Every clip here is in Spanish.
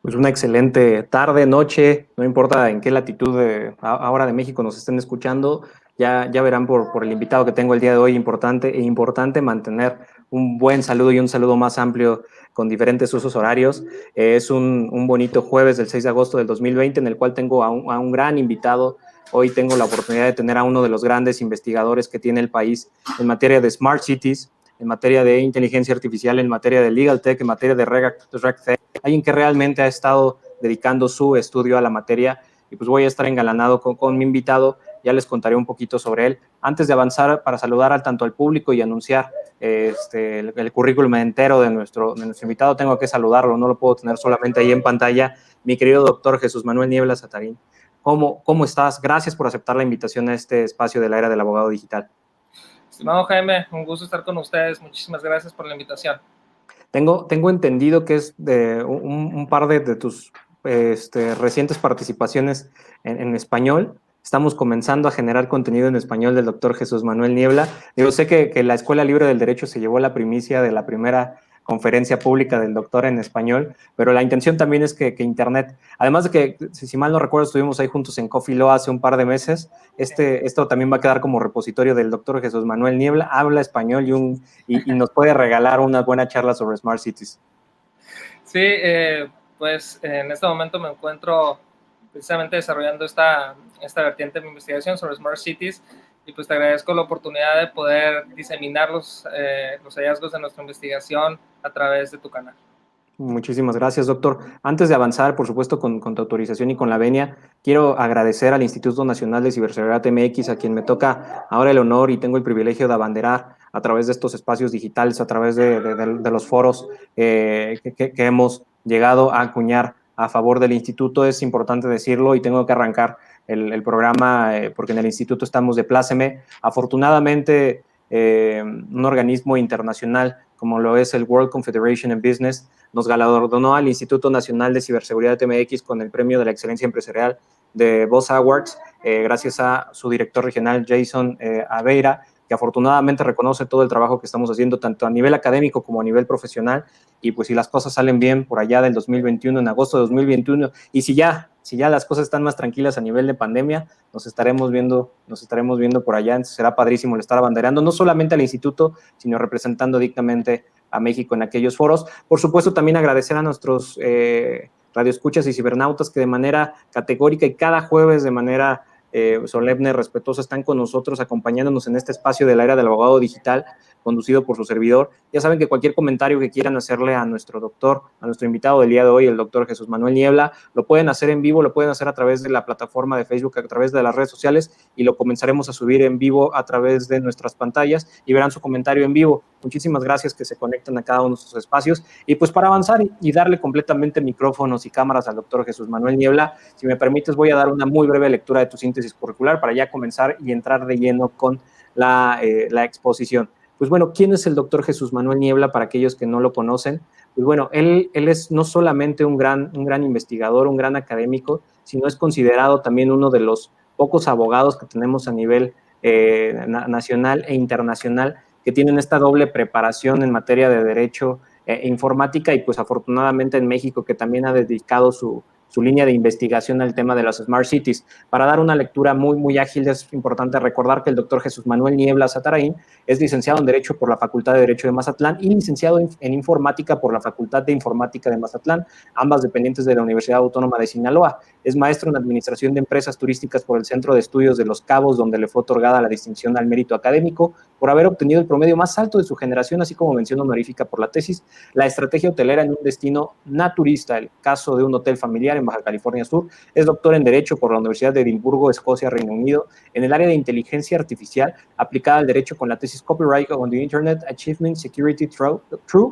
Pues una excelente tarde, noche, no importa en qué latitud ahora de México nos estén escuchando, ya verán por el invitado que tengo el día de hoy, importante mantener un buen saludo y un saludo más amplio con diferentes usos horarios. Es un bonito jueves del 6 de agosto del 2020 en el cual tengo a un gran invitado. Hoy tengo la oportunidad de tener a uno de los grandes investigadores que tiene el país en materia de Smart Cities, en materia de inteligencia artificial, en materia de Legal Tech, en materia de RegTech, alguien que realmente ha estado dedicando su estudio a la materia, y pues voy a estar engalanado con mi invitado, ya les contaré un poquito sobre él. Antes de avanzar, para saludar tanto al público y anunciar el currículum entero de nuestro invitado, tengo que saludarlo, no lo puedo tener solamente ahí en pantalla, mi querido doctor Jesús Manuel Niebla Satarín. ¿Cómo estás? Gracias por aceptar la invitación a este espacio de la era del abogado digital. Estimado Jaime, un gusto estar con ustedes. Muchísimas gracias por la invitación. Tengo entendido que es de un par de tus recientes participaciones en español. Estamos comenzando a generar contenido en español del doctor Jesús Manuel Niebla. Yo sé que la Escuela Libre del Derecho se llevó la primicia de la primera conferencia pública del doctor en español, pero la intención también es que Internet, además de que, si mal no recuerdo, estuvimos ahí juntos en Coffee Law hace un par de meses, esto también va a quedar como repositorio del doctor Jesús Manuel Niebla, habla español y nos puede regalar una buena charla sobre Smart Cities. Sí, pues en este momento me encuentro precisamente desarrollando esta vertiente de mi investigación sobre Smart Cities, y pues te agradezco la oportunidad de poder diseminar los hallazgos de nuestra investigación a través de tu canal. Muchísimas gracias, doctor. Antes de avanzar, por supuesto, con tu autorización y con la venia, quiero agradecer al Instituto Nacional de Ciberseguridad MX, a quien me toca ahora el honor y tengo el privilegio de abanderar a través de estos espacios digitales, a través de los foros que hemos llegado a acuñar a favor del instituto. Es importante decirlo y tengo que arrancar el programa porque en el instituto estamos de pláceme. Afortunadamente, un organismo internacional como lo es el World Confederation in Business, nos galardonó al Instituto Nacional de Ciberseguridad MX con el Premio de la Excelencia Empresarial de Boss Awards, gracias a su director regional, Jason Aveira, que afortunadamente reconoce todo el trabajo que estamos haciendo, tanto a nivel académico como a nivel profesional, y pues si las cosas salen bien por allá del 2021, en agosto de 2021, y si ya las cosas están más tranquilas a nivel de pandemia, nos estaremos viendo por allá. Entonces será padrísimo el estar abanderando, no solamente al instituto, sino representando dignamente a México en aquellos foros. Por supuesto, también agradecer a nuestros radioescuchas y cibernautas que de manera categórica y cada jueves de manera solemne, respetuosa, están con nosotros acompañándonos en este espacio de la era del abogado digital, conducido por su servidor. Ya saben que cualquier comentario que quieran hacerle a nuestro doctor, a nuestro invitado del día de hoy, el doctor Jesús Manuel Niebla, lo pueden hacer en vivo, lo pueden hacer a través de la plataforma de Facebook, a través de las redes sociales, y lo comenzaremos a subir en vivo a través de nuestras pantallas y verán su comentario en vivo. Muchísimas gracias que se conecten a cada uno de estos espacios. Y pues para avanzar y darle completamente micrófonos y cámaras al doctor Jesús Manuel Niebla, si me permites voy a dar una muy breve lectura de tu síntesis curricular para ya comenzar y entrar de lleno con la exposición. Pues bueno, ¿quién es el doctor Jesús Manuel Niebla para aquellos que no lo conocen? Pues bueno, él es no solamente un gran investigador, un gran académico, sino es considerado también uno de los pocos abogados que tenemos a nivel nacional e internacional que tienen esta doble preparación en materia de derecho e informática, y pues afortunadamente en México, que también ha dedicado su línea de investigación al tema de las Smart Cities. Para dar una lectura muy ágil, es importante recordar que el doctor Jesús Manuel Niebla Satarain es licenciado en Derecho por la Facultad de Derecho de Mazatlán y licenciado en Informática por la Facultad de Informática de Mazatlán, ambas dependientes de la Universidad Autónoma de Sinaloa. Es maestro en Administración de Empresas Turísticas por el Centro de Estudios de Los Cabos, donde le fue otorgada la distinción al mérito académico por haber obtenido el promedio más alto de su generación, así como mención honorífica por la tesis La estrategia hotelera en un destino naturista, el caso de un hotel familiar en Baja California Sur. Es doctor en Derecho por la Universidad de Edimburgo, Escocia, Reino Unido, en el área de inteligencia artificial aplicada al derecho con la tesis Copyright on the Internet, Achievement Security Through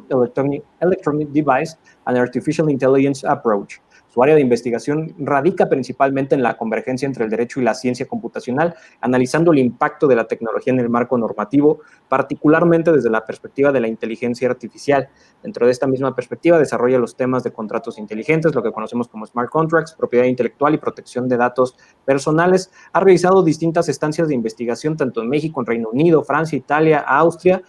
Electronic Device and Artificial Intelligence Approach. Su área de investigación radica principalmente en la convergencia entre el derecho y la ciencia computacional, analizando el impacto de la tecnología en el marco normativo, particularmente desde la perspectiva de la inteligencia artificial. Dentro de esta misma perspectiva, desarrolla los temas de contratos inteligentes, lo que conocemos como smart contracts, propiedad intelectual y protección de datos personales. Ha realizado distintas estancias de investigación tanto en México, en Reino Unido, Francia, Italia, Austria.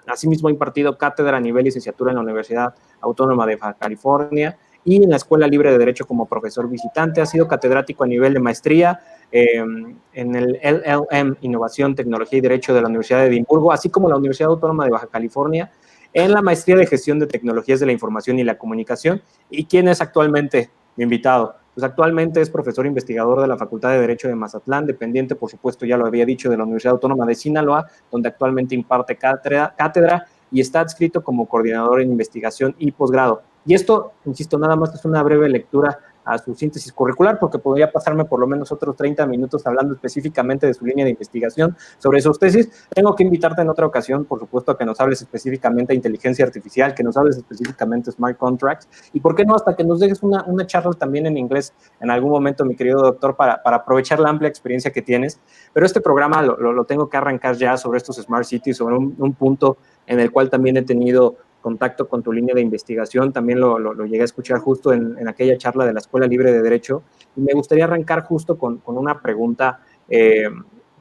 Asimismo, ha impartido cátedra a nivel licenciatura en la Universidad Autónoma de Baja California y en la Escuela Libre de Derecho como profesor visitante. Ha sido catedrático a nivel de maestría en el LLM, Innovación, Tecnología y Derecho de la Universidad de Edimburgo, así como la Universidad Autónoma de Baja California, en la maestría de Gestión de Tecnologías de la Información y la Comunicación. ¿Y quién es actualmente mi invitado? Pues actualmente es profesor investigador de la Facultad de Derecho de Mazatlán, dependiente, por supuesto, ya lo había dicho, de la Universidad Autónoma de Sinaloa, donde actualmente imparte cátedra y está adscrito como coordinador en investigación y posgrado. Y esto, insisto, nada más es una breve lectura a su síntesis curricular, porque podría pasarme por lo menos otros 30 minutos hablando específicamente de su línea de investigación sobre sus tesis. Tengo que invitarte en otra ocasión, por supuesto, a que nos hables específicamente de inteligencia artificial, que nos hables específicamente de smart contracts, y por qué no, hasta que nos dejes una charla también en inglés en algún momento, mi querido doctor, para aprovechar la amplia experiencia que tienes. Pero este programa lo tengo que arrancar ya sobre estos smart cities, sobre un punto en el cual también he tenido contacto con tu línea de investigación, también lo llegué a escuchar justo en aquella charla de la Escuela Libre de Derecho, y me gustaría arrancar justo con una pregunta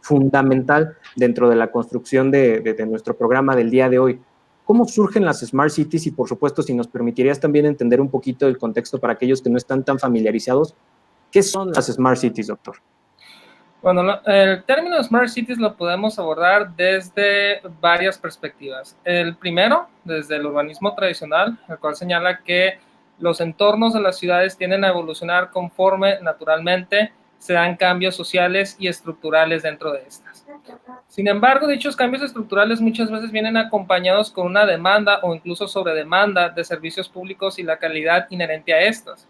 fundamental dentro de la construcción de nuestro programa del día de hoy. ¿Cómo surgen las Smart Cities? Y por supuesto, si nos permitirías también entender un poquito el contexto para aquellos que no están tan familiarizados, ¿qué son las Smart Cities, doctor? Bueno, el término Smart Cities lo podemos abordar desde varias perspectivas. El primero, desde el urbanismo tradicional, el cual señala que los entornos de las ciudades tienden a evolucionar conforme naturalmente se dan cambios sociales y estructurales dentro de estas. Sin embargo, dichos cambios estructurales muchas veces vienen acompañados con una demanda o incluso sobredemanda de servicios públicos y la calidad inherente a estos.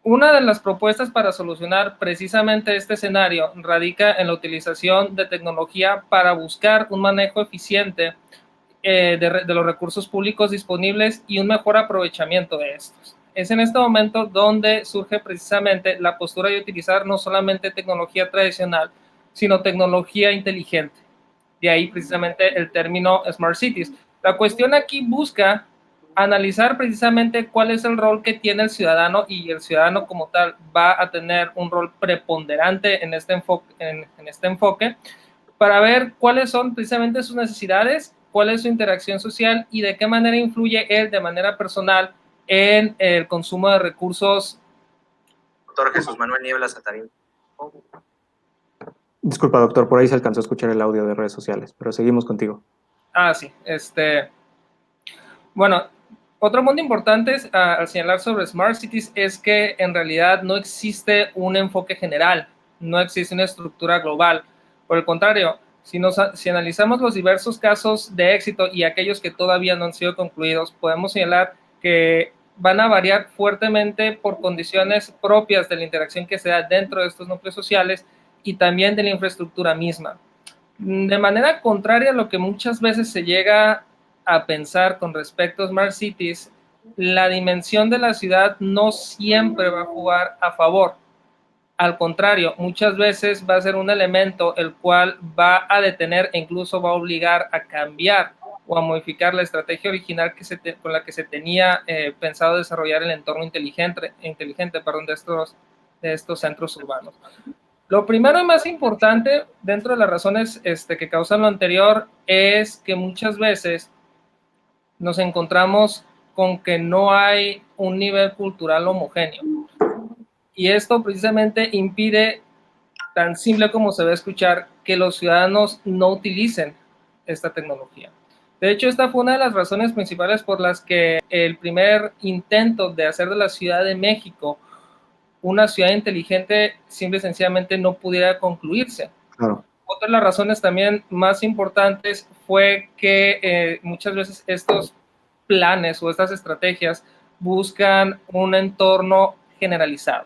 Una de las propuestas para solucionar precisamente este escenario radica en la utilización de tecnología para buscar un manejo eficiente de los recursos públicos disponibles y un mejor aprovechamiento de estos. Es en este momento donde surge precisamente la postura de utilizar no solamente tecnología tradicional, sino tecnología inteligente. De ahí precisamente el término Smart Cities. La cuestión aquí busca analizar precisamente cuál es el rol que tiene el ciudadano, y el ciudadano como tal va a tener un rol preponderante en este enfoque para ver cuáles son precisamente sus necesidades, cuál es su interacción social y de qué manera influye él de manera personal en el consumo de recursos. Doctor Jesús Manuel Niebla Satarín. Disculpa, doctor, por ahí se alcanzó a escuchar el audio de redes sociales, pero seguimos contigo. Sí, bueno, otro punto importante al señalar sobre Smart Cities es que en realidad no existe un enfoque general, no existe una estructura global. Por el contrario, si analizamos los diversos casos de éxito y aquellos que todavía no han sido concluidos, podemos señalar que van a variar fuertemente por condiciones propias de la interacción que se da dentro de estos núcleos sociales y también de la infraestructura misma. De manera contraria a lo que muchas veces se llega a pensar con respecto a Smart Cities, la dimensión de la ciudad no siempre va a jugar a favor. Al contrario, muchas veces va a ser un elemento el cual va a detener e incluso va a obligar a cambiar o a modificar la estrategia original con la que se tenía pensado desarrollar el entorno inteligente de estos centros urbanos. Lo primero y más importante dentro de las razones que causan lo anterior es que muchas veces nos encontramos con que no hay un nivel cultural homogéneo. Y esto precisamente impide, tan simple como se va a escuchar, que los ciudadanos no utilicen esta tecnología. De hecho, esta fue una de las razones principales por las que el primer intento de hacer de la Ciudad de México una ciudad inteligente simple y sencillamente no pudiera concluirse. Claro. Otra de las razones también más importantes fue que muchas veces estos planes o estas estrategias buscan un entorno generalizado.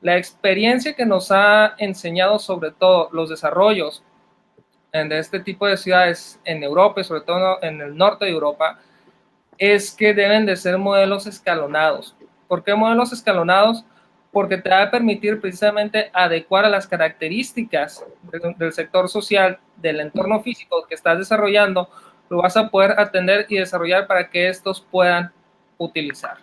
La experiencia que nos ha enseñado sobre todo los desarrollos de este tipo de ciudades en Europa y sobre todo en el norte de Europa es que deben de ser modelos escalonados. ¿Por qué modelos escalonados? Porque te va a permitir precisamente adecuar a las características del sector social, del entorno físico que estás desarrollando, lo vas a poder atender y desarrollar para que estos puedan utilizar.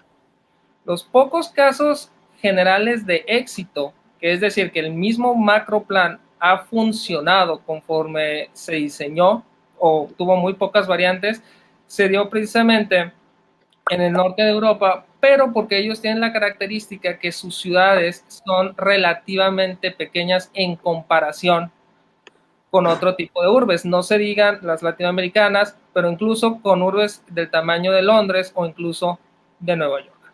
Los pocos casos generales de éxito, que es decir, que el mismo macro plan ha funcionado conforme se diseñó o tuvo muy pocas variantes, se dio precisamente en el norte de Europa, pero porque ellos tienen la característica que sus ciudades son relativamente pequeñas en comparación con otro tipo de urbes. No se digan las latinoamericanas, pero incluso con urbes del tamaño de Londres o incluso de Nueva York.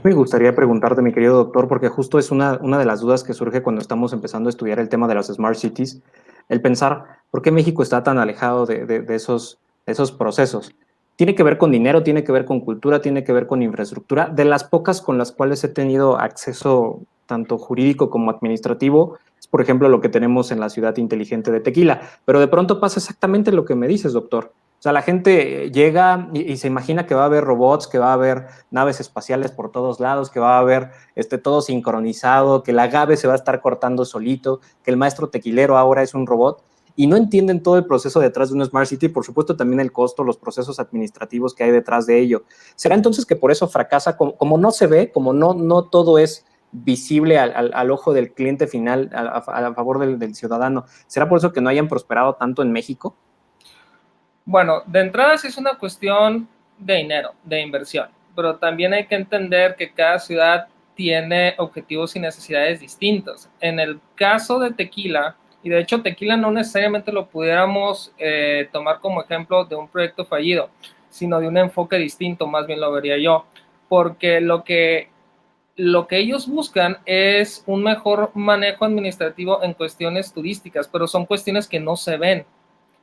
Me gustaría preguntarte, mi querido doctor, porque justo es una de las dudas que surge cuando estamos empezando a estudiar el tema de las Smart Cities, el pensar por qué México está tan alejado de esos procesos. Tiene que ver con dinero, tiene que ver con cultura, tiene que ver con infraestructura. De las pocas con las cuales he tenido acceso tanto jurídico como administrativo, es por ejemplo lo que tenemos en la ciudad inteligente de Tequila. Pero de pronto pasa exactamente lo que me dices, doctor. O sea, la gente llega y se imagina que va a haber robots, que va a haber naves espaciales por todos lados, que va a haber todo sincronizado, que la agave se va a estar cortando solito, que el maestro tequilero ahora es un robot, y no entienden todo el proceso detrás de una Smart City, por supuesto también el costo, los procesos administrativos que hay detrás de ello. ¿Será entonces que por eso fracasa, como no se ve, como no todo es visible al ojo del cliente final, a favor del ciudadano? ¿Será por eso que no hayan prosperado tanto en México? Bueno, de entrada sí es una cuestión de dinero, de inversión, pero también hay que entender que cada ciudad tiene objetivos y necesidades distintos. En el caso de Tequila, y de hecho Tequila no necesariamente lo pudiéramos tomar como ejemplo de un proyecto fallido, sino de un enfoque distinto, más bien lo vería yo, porque lo que ellos buscan es un mejor manejo administrativo en cuestiones turísticas, pero son cuestiones que no se ven.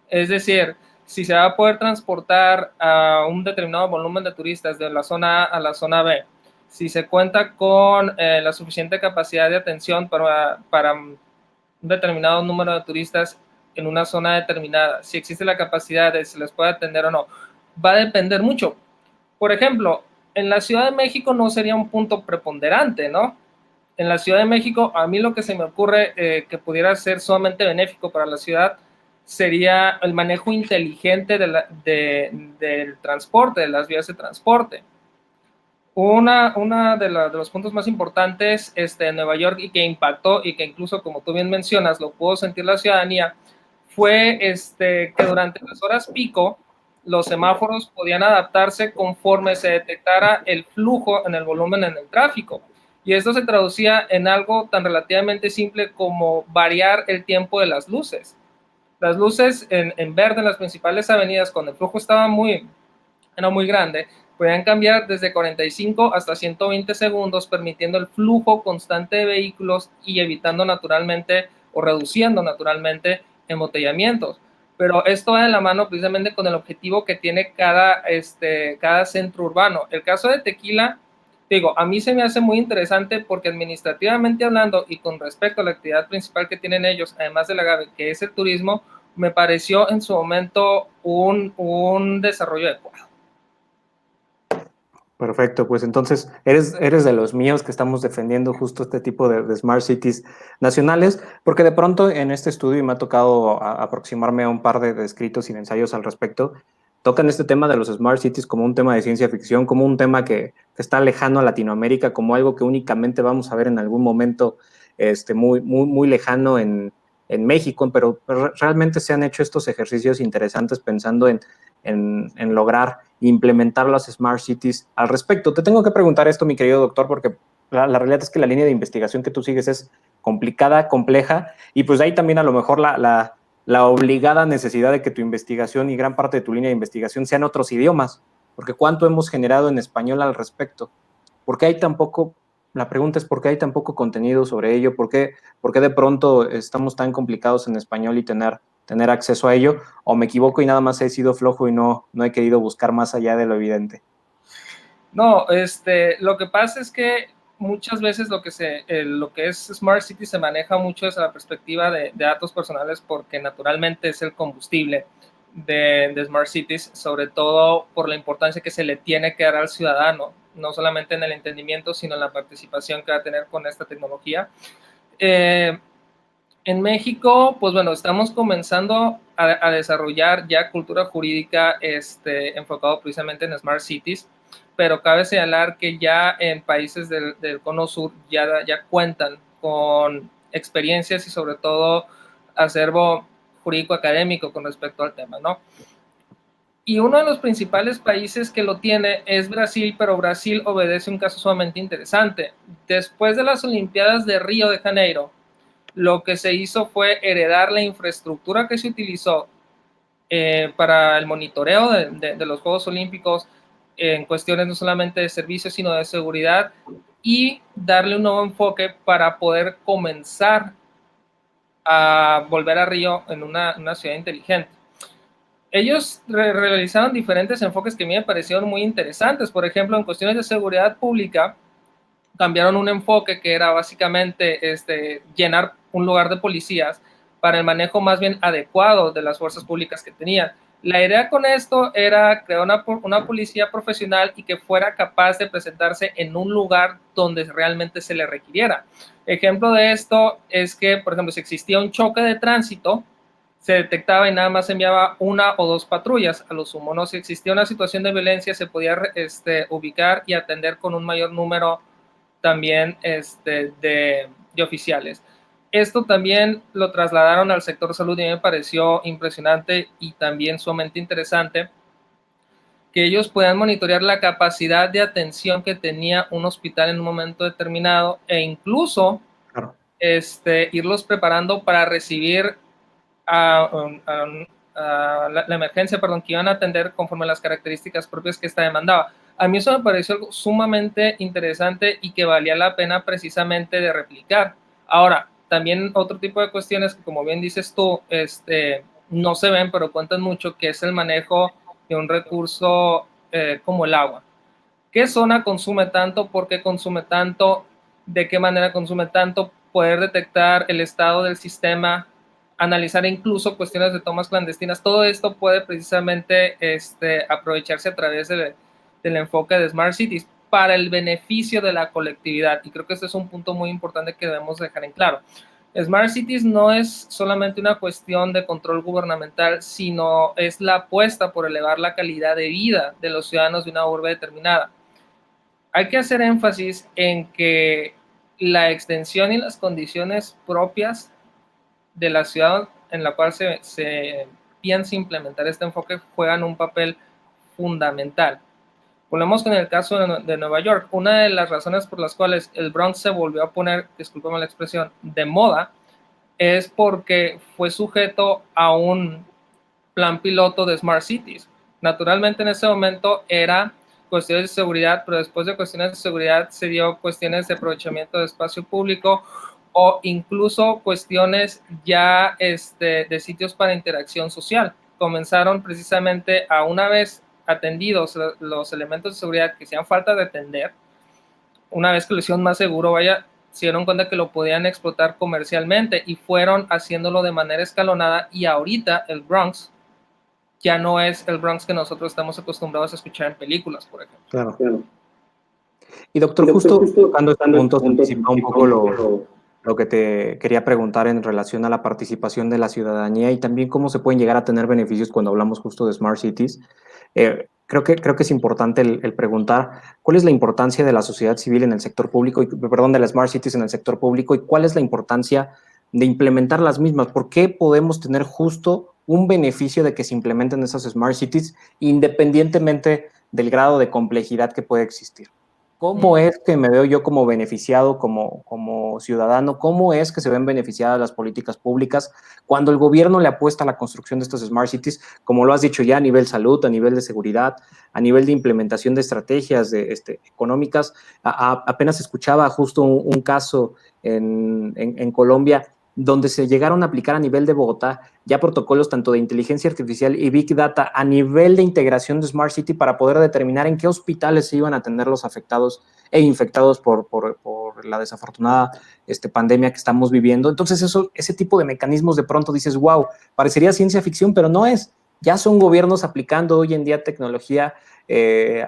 Es decir, si se va a poder transportar a un determinado volumen de turistas de la zona A a la zona B, si se cuenta con la suficiente capacidad de atención para un determinado número de turistas en una zona determinada, si existe la capacidad de si les puede atender o no, va a depender mucho. Por ejemplo, en la Ciudad de México no sería un punto preponderante, ¿no? En la Ciudad de México, a mí lo que se me ocurre que pudiera ser sumamente benéfico para la ciudad sería el manejo inteligente del transporte, de las vías de transporte. Una de los puntos más importantes en Nueva York y que impactó y que incluso, como tú bien mencionas, lo pudo sentir la ciudadanía, fue que durante las horas pico los semáforos podían adaptarse conforme se detectara el flujo en el volumen en el tráfico. Y esto se traducía en algo tan relativamente simple como variar el tiempo de las luces. Las luces en verde en las principales avenidas, cuando el flujo era muy grande, podían cambiar desde 45 hasta 120 segundos, permitiendo el flujo constante de vehículos y evitando naturalmente o reduciendo naturalmente embotellamientos. Pero esto va de la mano precisamente con el objetivo que tiene cada centro urbano. El caso de Tequila, digo, a mí se me hace muy interesante porque administrativamente hablando y con respecto a la actividad principal que tienen ellos, además de la agave, que es el turismo, me pareció en su momento un desarrollo adecuado. Perfecto, pues entonces eres de los míos que estamos defendiendo justo este tipo de Smart Cities nacionales, porque de pronto en este estudio, y me ha tocado aproximarme a un par de escritos y de ensayos al respecto, tocan este tema de los Smart Cities como un tema de ciencia ficción, como un tema que está lejano a Latinoamérica, como algo que únicamente vamos a ver en algún momento muy lejano en México, pero realmente se han hecho estos ejercicios interesantes pensando en lograr implementar las Smart Cities al respecto. Te tengo que preguntar esto, mi querido doctor, porque la realidad es que la línea de investigación que tú sigues es complicada, compleja, y pues ahí también a lo mejor la obligada necesidad de que tu investigación y gran parte de tu línea de investigación sean otros idiomas, porque cuánto hemos generado en español al respecto. ¿Por qué hay tan poco? La pregunta es ¿por qué hay tan poco contenido sobre ello? ¿Por qué de pronto estamos tan complicados en español y tener acceso a ello? ¿O me equivoco y nada más he sido flojo y no he querido buscar más allá de lo evidente? No, lo que pasa es que muchas veces lo que es Smart City se maneja mucho desde la perspectiva de datos personales porque naturalmente es el combustible de Smart Cities, sobre todo por la importancia que se le tiene que dar al ciudadano, no solamente en el entendimiento, sino en la participación que va a tener con esta tecnología. En México, pues bueno, estamos comenzando a desarrollar ya cultura jurídica enfocado precisamente en Smart Cities, pero cabe señalar que ya en países del Cono Sur ya cuentan con experiencias y sobre todo acervo jurídico académico con respecto al tema, ¿no? Y uno de los principales países que lo tiene es Brasil, pero Brasil obedece un caso sumamente interesante. Después de las Olimpiadas de Río de Janeiro, lo que se hizo fue heredar la infraestructura que se utilizó para el monitoreo de los Juegos Olímpicos en cuestiones no solamente de servicios, sino de seguridad, y darle un nuevo enfoque para poder comenzar a volver a Río en una ciudad inteligente. Ellos realizaron diferentes enfoques que a mí me parecieron muy interesantes. Por ejemplo, en cuestiones de seguridad pública, cambiaron un enfoque que era básicamente llenar un lugar de policías para el manejo más bien adecuado de las fuerzas públicas que tenían. La idea con esto era crear una policía profesional y que fuera capaz de presentarse en un lugar donde realmente se le requiriera. Ejemplo de esto es que, por ejemplo, si existía un choque de tránsito, se detectaba y nada más enviaba una o dos patrullas a lo sumo, ¿no? Si existía una situación de violencia, se podía ubicar y atender con un mayor número también de oficiales. Esto también lo trasladaron al sector salud y me pareció impresionante y también sumamente interesante que ellos puedan monitorear la capacidad de atención que tenía un hospital en un momento determinado e incluso claro, irlos preparando para recibir la emergencia, perdón, que iban a atender conforme a las características propias que esta demandaba. A mí eso me pareció algo sumamente interesante y que valía la pena precisamente de replicar. Ahora, también otro tipo de cuestiones que, como bien dices tú, no se ven, pero cuentan mucho, que es el manejo de un recurso como el agua. ¿Qué zona consume tanto? ¿Por qué consume tanto? ¿De qué manera consume tanto? Poder detectar el estado del sistema, analizar incluso cuestiones de tomas clandestinas. Todo esto puede precisamente aprovecharse a través del enfoque de Smart Cities para el beneficio de la colectividad. Y creo que este es un punto muy importante que debemos dejar en claro. Smart Cities no es solamente una cuestión de control gubernamental, sino es la apuesta por elevar la calidad de vida de los ciudadanos de una urbe determinada. Hay que hacer énfasis en que la extensión y las condiciones propias de la ciudad en la cual se piensa implementar este enfoque juegan un papel fundamental. Volvemos con el caso de Nueva York. Una de las razones por las cuales el Bronx se volvió a poner, discúlpame la expresión, de moda, es porque fue sujeto a un plan piloto de Smart Cities. Naturalmente en ese momento era cuestiones de seguridad, pero después de cuestiones de seguridad se dio cuestiones de aprovechamiento de espacio público o incluso cuestiones ya de sitios para interacción social. Comenzaron precisamente a, una vez atendidos los elementos de seguridad que hacían falta de atender, una vez que lo hicieron más seguro, se dieron cuenta que lo podían explotar comercialmente y fueron haciéndolo de manera escalonada, y ahorita el Bronx ya no es el Bronx que nosotros estamos acostumbrados a escuchar en películas, por ejemplo. Claro. Y doctor, justo tocando este punto, se anticipa un poco lo que te quería preguntar en relación a la participación de la ciudadanía y también cómo se pueden llegar a tener beneficios cuando hablamos justo de Smart Cities. Creo que es importante el preguntar cuál es la importancia de la sociedad civil en el sector público, de las Smart Cities en el sector público, y cuál es la importancia de implementar las mismas. ¿Por qué podemos tener justo un beneficio de que se implementen esas Smart Cities independientemente del grado de complejidad que puede existir? ¿Cómo es que me veo yo como beneficiado, como ciudadano? ¿Cómo es que se ven beneficiadas las políticas públicas cuando el gobierno le apuesta a la construcción de estas Smart Cities, como lo has dicho ya, a nivel salud, a nivel de seguridad, a nivel de implementación de estrategias económicas? Apenas escuchaba justo un caso en Colombia, donde se llegaron a aplicar a nivel de Bogotá ya protocolos tanto de inteligencia artificial y Big Data a nivel de integración de Smart City para poder determinar en qué hospitales se iban a atender los afectados e infectados por la desafortunada pandemia que estamos viviendo. Entonces ese tipo de mecanismos de pronto dices, wow, parecería ciencia ficción, pero no es. ya son gobiernos aplicando hoy en día tecnología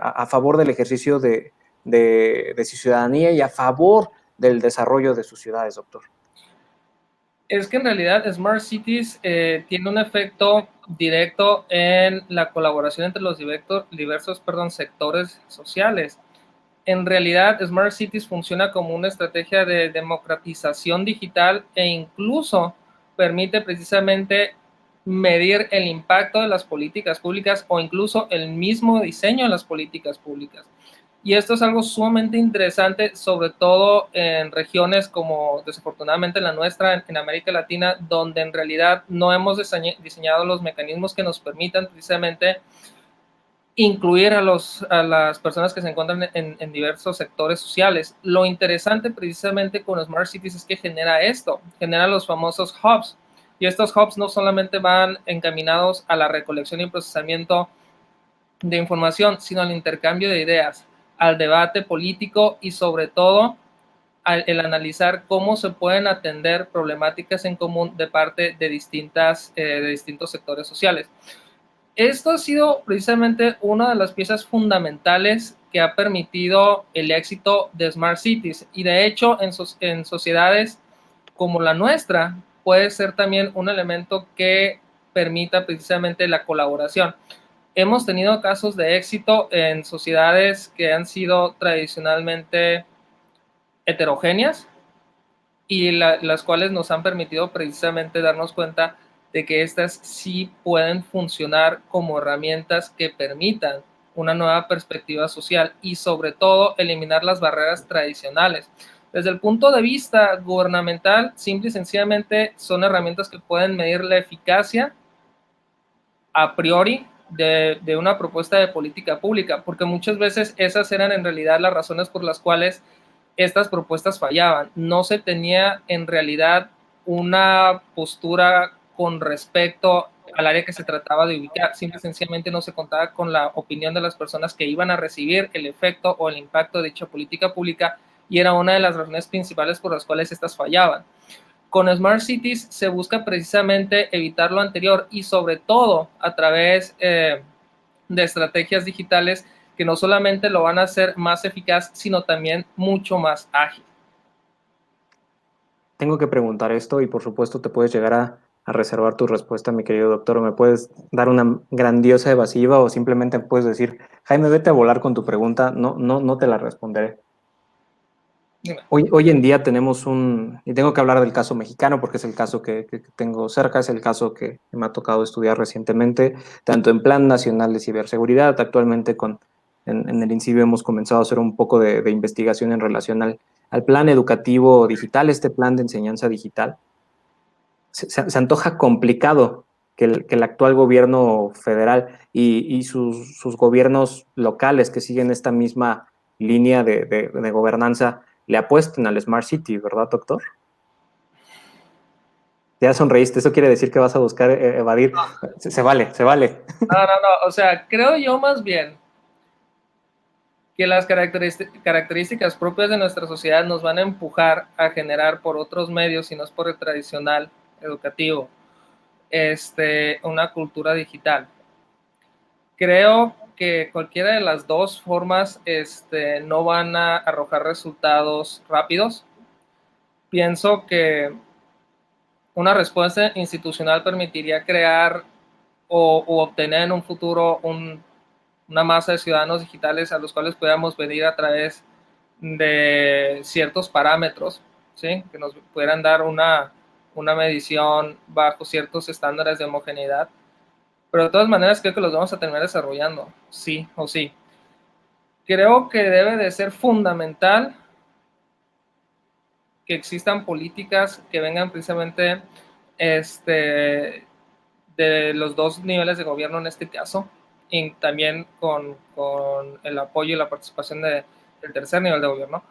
a favor del ejercicio de su ciudadanía y a favor del desarrollo de sus ciudades, doctor. Es que en realidad Smart Cities tiene un efecto directo en la colaboración entre los diversos sectores sociales. En realidad, Smart Cities funciona como una estrategia de democratización digital e incluso permite precisamente medir el impacto de las políticas públicas o incluso el mismo diseño de las políticas públicas. Y esto es algo sumamente interesante, sobre todo en regiones como desafortunadamente la nuestra, en América Latina, donde en realidad no hemos diseñado los mecanismos que nos permitan precisamente incluir a las personas que se encuentran en diversos sectores sociales. Lo interesante precisamente con Smart Cities es que genera esto, genera los famosos hubs. Y estos hubs no solamente van encaminados a la recolección y procesamiento de información, sino al intercambio de ideas, al debate político y sobre todo el analizar cómo se pueden atender problemáticas en común de parte de distintos sectores sociales. Esto ha sido precisamente una de las piezas fundamentales que ha permitido el éxito de Smart Cities y de hecho en sociedades como la nuestra puede ser también un elemento que permita precisamente la colaboración. Hemos tenido casos de éxito en sociedades que han sido tradicionalmente heterogéneas y las cuales nos han permitido precisamente darnos cuenta de que estas sí pueden funcionar como herramientas que permitan una nueva perspectiva social y sobre todo eliminar las barreras tradicionales. Desde el punto de vista gubernamental, simple y sencillamente son herramientas que pueden medir la eficacia a priori de una propuesta de política pública, porque muchas veces esas eran en realidad las razones por las cuales estas propuestas fallaban. No se tenía en realidad una postura con respecto al área que se trataba de ubicar. Simple y sencillamente no se contaba con la opinión de las personas que iban a recibir el efecto o el impacto de dicha política pública y era una de las razones principales por las cuales estas fallaban. Con Smart Cities se busca precisamente evitar lo anterior y sobre todo a través de estrategias digitales que no solamente lo van a hacer más eficaz, sino también mucho más ágil. Tengo que preguntar esto y por supuesto te puedes llegar a reservar tu respuesta, mi querido doctor, o me puedes dar una grandiosa evasiva o simplemente puedes decir, Jaime, vete a volar con tu pregunta, no te la responderé. Dime. Hoy en día tenemos y tengo que hablar del caso mexicano porque es el caso que tengo cerca, es el caso que me ha tocado estudiar recientemente, tanto en Plan Nacional de Ciberseguridad, actualmente en el INCIBE hemos comenzado a hacer un poco de investigación en relación al plan educativo digital, este plan de enseñanza digital. Se antoja complicado que el actual gobierno federal y sus gobiernos locales que siguen esta misma línea de gobernanza le apuesten al Smart City, ¿verdad, doctor? Ya sonreíste, eso quiere decir que vas a buscar evadir. Se vale, se vale. No, o sea, creo yo más bien que las características propias de nuestra sociedad nos van a empujar a generar por otros medios, y no es por el tradicional educativo, una cultura digital. Creo que cualquiera de las dos formas no van a arrojar resultados rápidos. Pienso que una respuesta institucional permitiría crear o obtener en un futuro una masa de ciudadanos digitales a los cuales podamos medir a través de ciertos parámetros, ¿sí? Que nos pudieran dar una medición bajo ciertos estándares de homogeneidad. Pero de todas maneras creo que los vamos a terminar desarrollando, sí o sí. Creo que debe de ser fundamental que existan políticas que vengan precisamente de los dos niveles de gobierno en este caso, y también con el apoyo y la participación del tercer nivel de gobierno,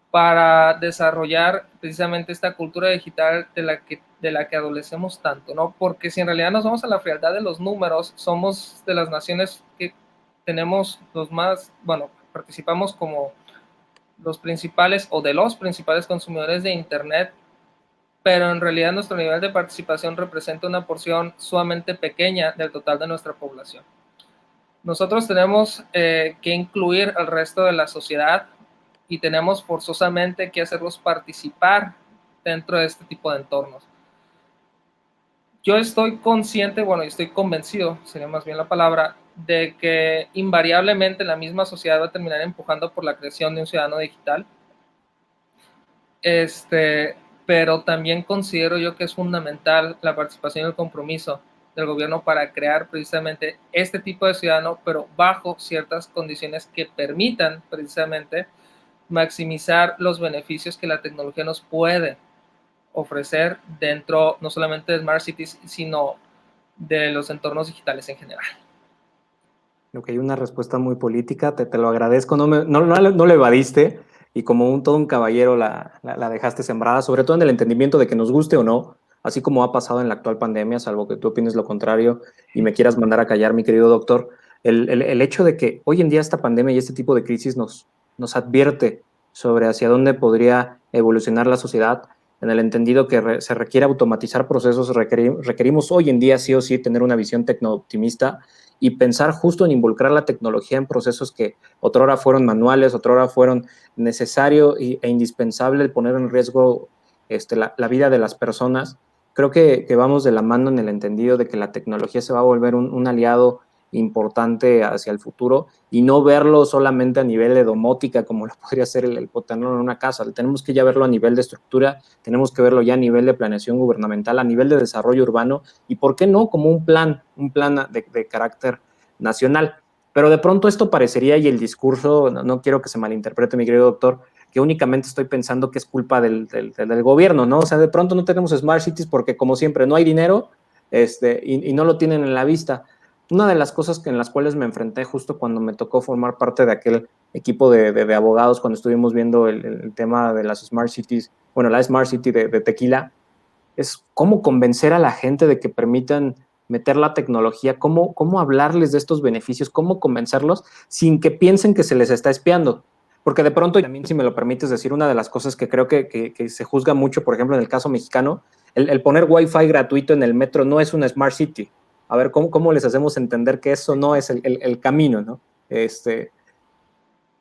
para desarrollar precisamente esta cultura digital de la que adolecemos tanto, ¿no? Porque si en realidad nos vamos a la frialdad de los números, somos de las naciones que tenemos los más, bueno, participamos como los principales o de los principales consumidores de Internet pero en realidad nuestro nivel de participación representa una porción sumamente pequeña del total de nuestra población. Nosotros tenemos que incluir al resto de la sociedad y tenemos forzosamente que hacerlos participar dentro de este tipo de entornos. Yo estoy consciente, bueno, estoy convencido, sería más bien la palabra, de que invariablemente la misma sociedad va a terminar empujando por la creación de un ciudadano digital. Pero también considero yo que es fundamental la participación y el compromiso del gobierno para crear precisamente este tipo de ciudadano, pero bajo ciertas condiciones que permitan precisamente maximizar los beneficios que la tecnología nos puede ofrecer dentro no solamente de Smart Cities, sino de los entornos digitales en general. Ok, una respuesta muy política, te lo agradezco, no lo evadiste y como todo un caballero la dejaste sembrada, sobre todo en el entendimiento de que nos guste o no, así como ha pasado en la actual pandemia, salvo que tú opines lo contrario y me quieras mandar a callar, mi querido doctor, el hecho de que hoy en día esta pandemia y este tipo de crisis nos advierte sobre hacia dónde podría evolucionar la sociedad, en el entendido que se requiere automatizar procesos, requerimos hoy en día sí o sí tener una visión tecno-optimista y pensar justo en involucrar la tecnología en procesos que otrora fueron manuales, otrora fueron necesario e indispensable el poner en riesgo la vida de las personas. Creo que vamos de la mano en el entendido de que la tecnología se va a volver un aliado importante hacia el futuro y no verlo solamente a nivel de domótica como lo podría ser el tenerlo en una casa. Tenemos que ya verlo a nivel de estructura, tenemos que verlo ya a nivel de planeación gubernamental, a nivel de desarrollo urbano y, ¿por qué no?, como un plan de carácter nacional. Pero de pronto esto parecería, y el discurso, no quiero que se malinterprete, mi querido doctor, que únicamente estoy pensando que es culpa del gobierno, ¿no? O sea, de pronto no tenemos Smart Cities porque, como siempre, no hay dinero y no lo tienen en la vista. Una de las cosas en las cuales me enfrenté justo cuando me tocó formar parte de aquel equipo de abogados, cuando estuvimos viendo el tema de las Smart Cities, bueno, la Smart City de Tequila, es cómo convencer a la gente de que permitan meter la tecnología, cómo hablarles de estos beneficios, cómo convencerlos sin que piensen que se les está espiando. Porque de pronto, y también si me lo permites decir, una de las cosas que creo que se juzga mucho, por ejemplo, en el caso mexicano, el poner Wi-Fi gratuito en el metro no es una Smart City. A ver, ¿cómo les hacemos entender que eso no es el camino, ¿no?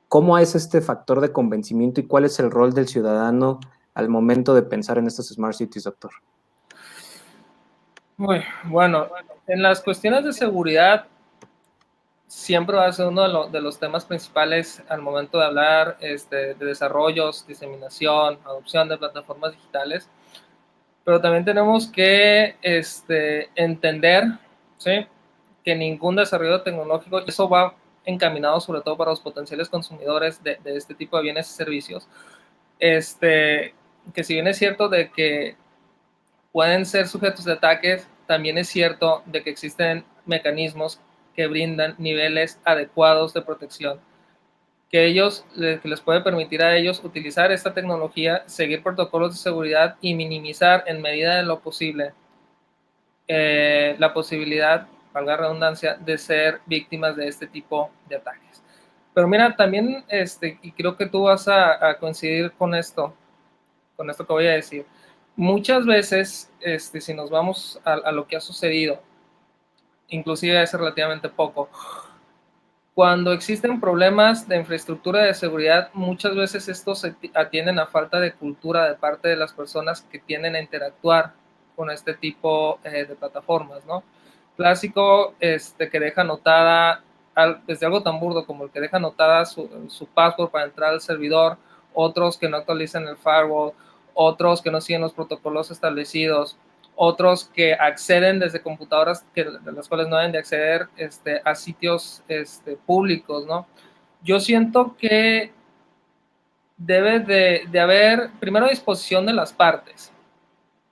¿Cómo es este factor de convencimiento y cuál es el rol del ciudadano al momento de pensar en estas Smart Cities, doctor? Muy bueno, en las cuestiones de seguridad siempre va a ser uno de los temas principales al momento de hablar de desarrollos, diseminación, adopción de plataformas digitales, pero también tenemos que entender, ¿sí?, que ningún desarrollo tecnológico, eso va encaminado sobre todo para los potenciales consumidores de este tipo de bienes y servicios, que si bien es cierto de que pueden ser sujetos de ataques, también es cierto de que existen mecanismos que brindan niveles adecuados de protección, que les puede permitir a ellos utilizar esta tecnología, seguir protocolos de seguridad y minimizar en medida de lo posible la posibilidad, valga la redundancia, de ser víctimas de este tipo de ataques. Pero mira, también, y creo que tú vas a coincidir con esto que voy a decir. Muchas veces, si nos vamos a lo que ha sucedido, inclusive hace relativamente poco, cuando existen problemas de infraestructura de seguridad, muchas veces estos se atienden a falta de cultura de parte de las personas que tienden a interactuar con este tipo de plataformas, ¿no? Clásico, que deja anotada, desde algo tan burdo como el que deja anotada su password para entrar al servidor, otros que no actualizan el firewall, otros que no siguen los protocolos establecidos, otros que acceden desde computadoras de las cuales no deben de acceder a sitios públicos, ¿no? Yo siento que debe de haber, primero, disposición de las partes.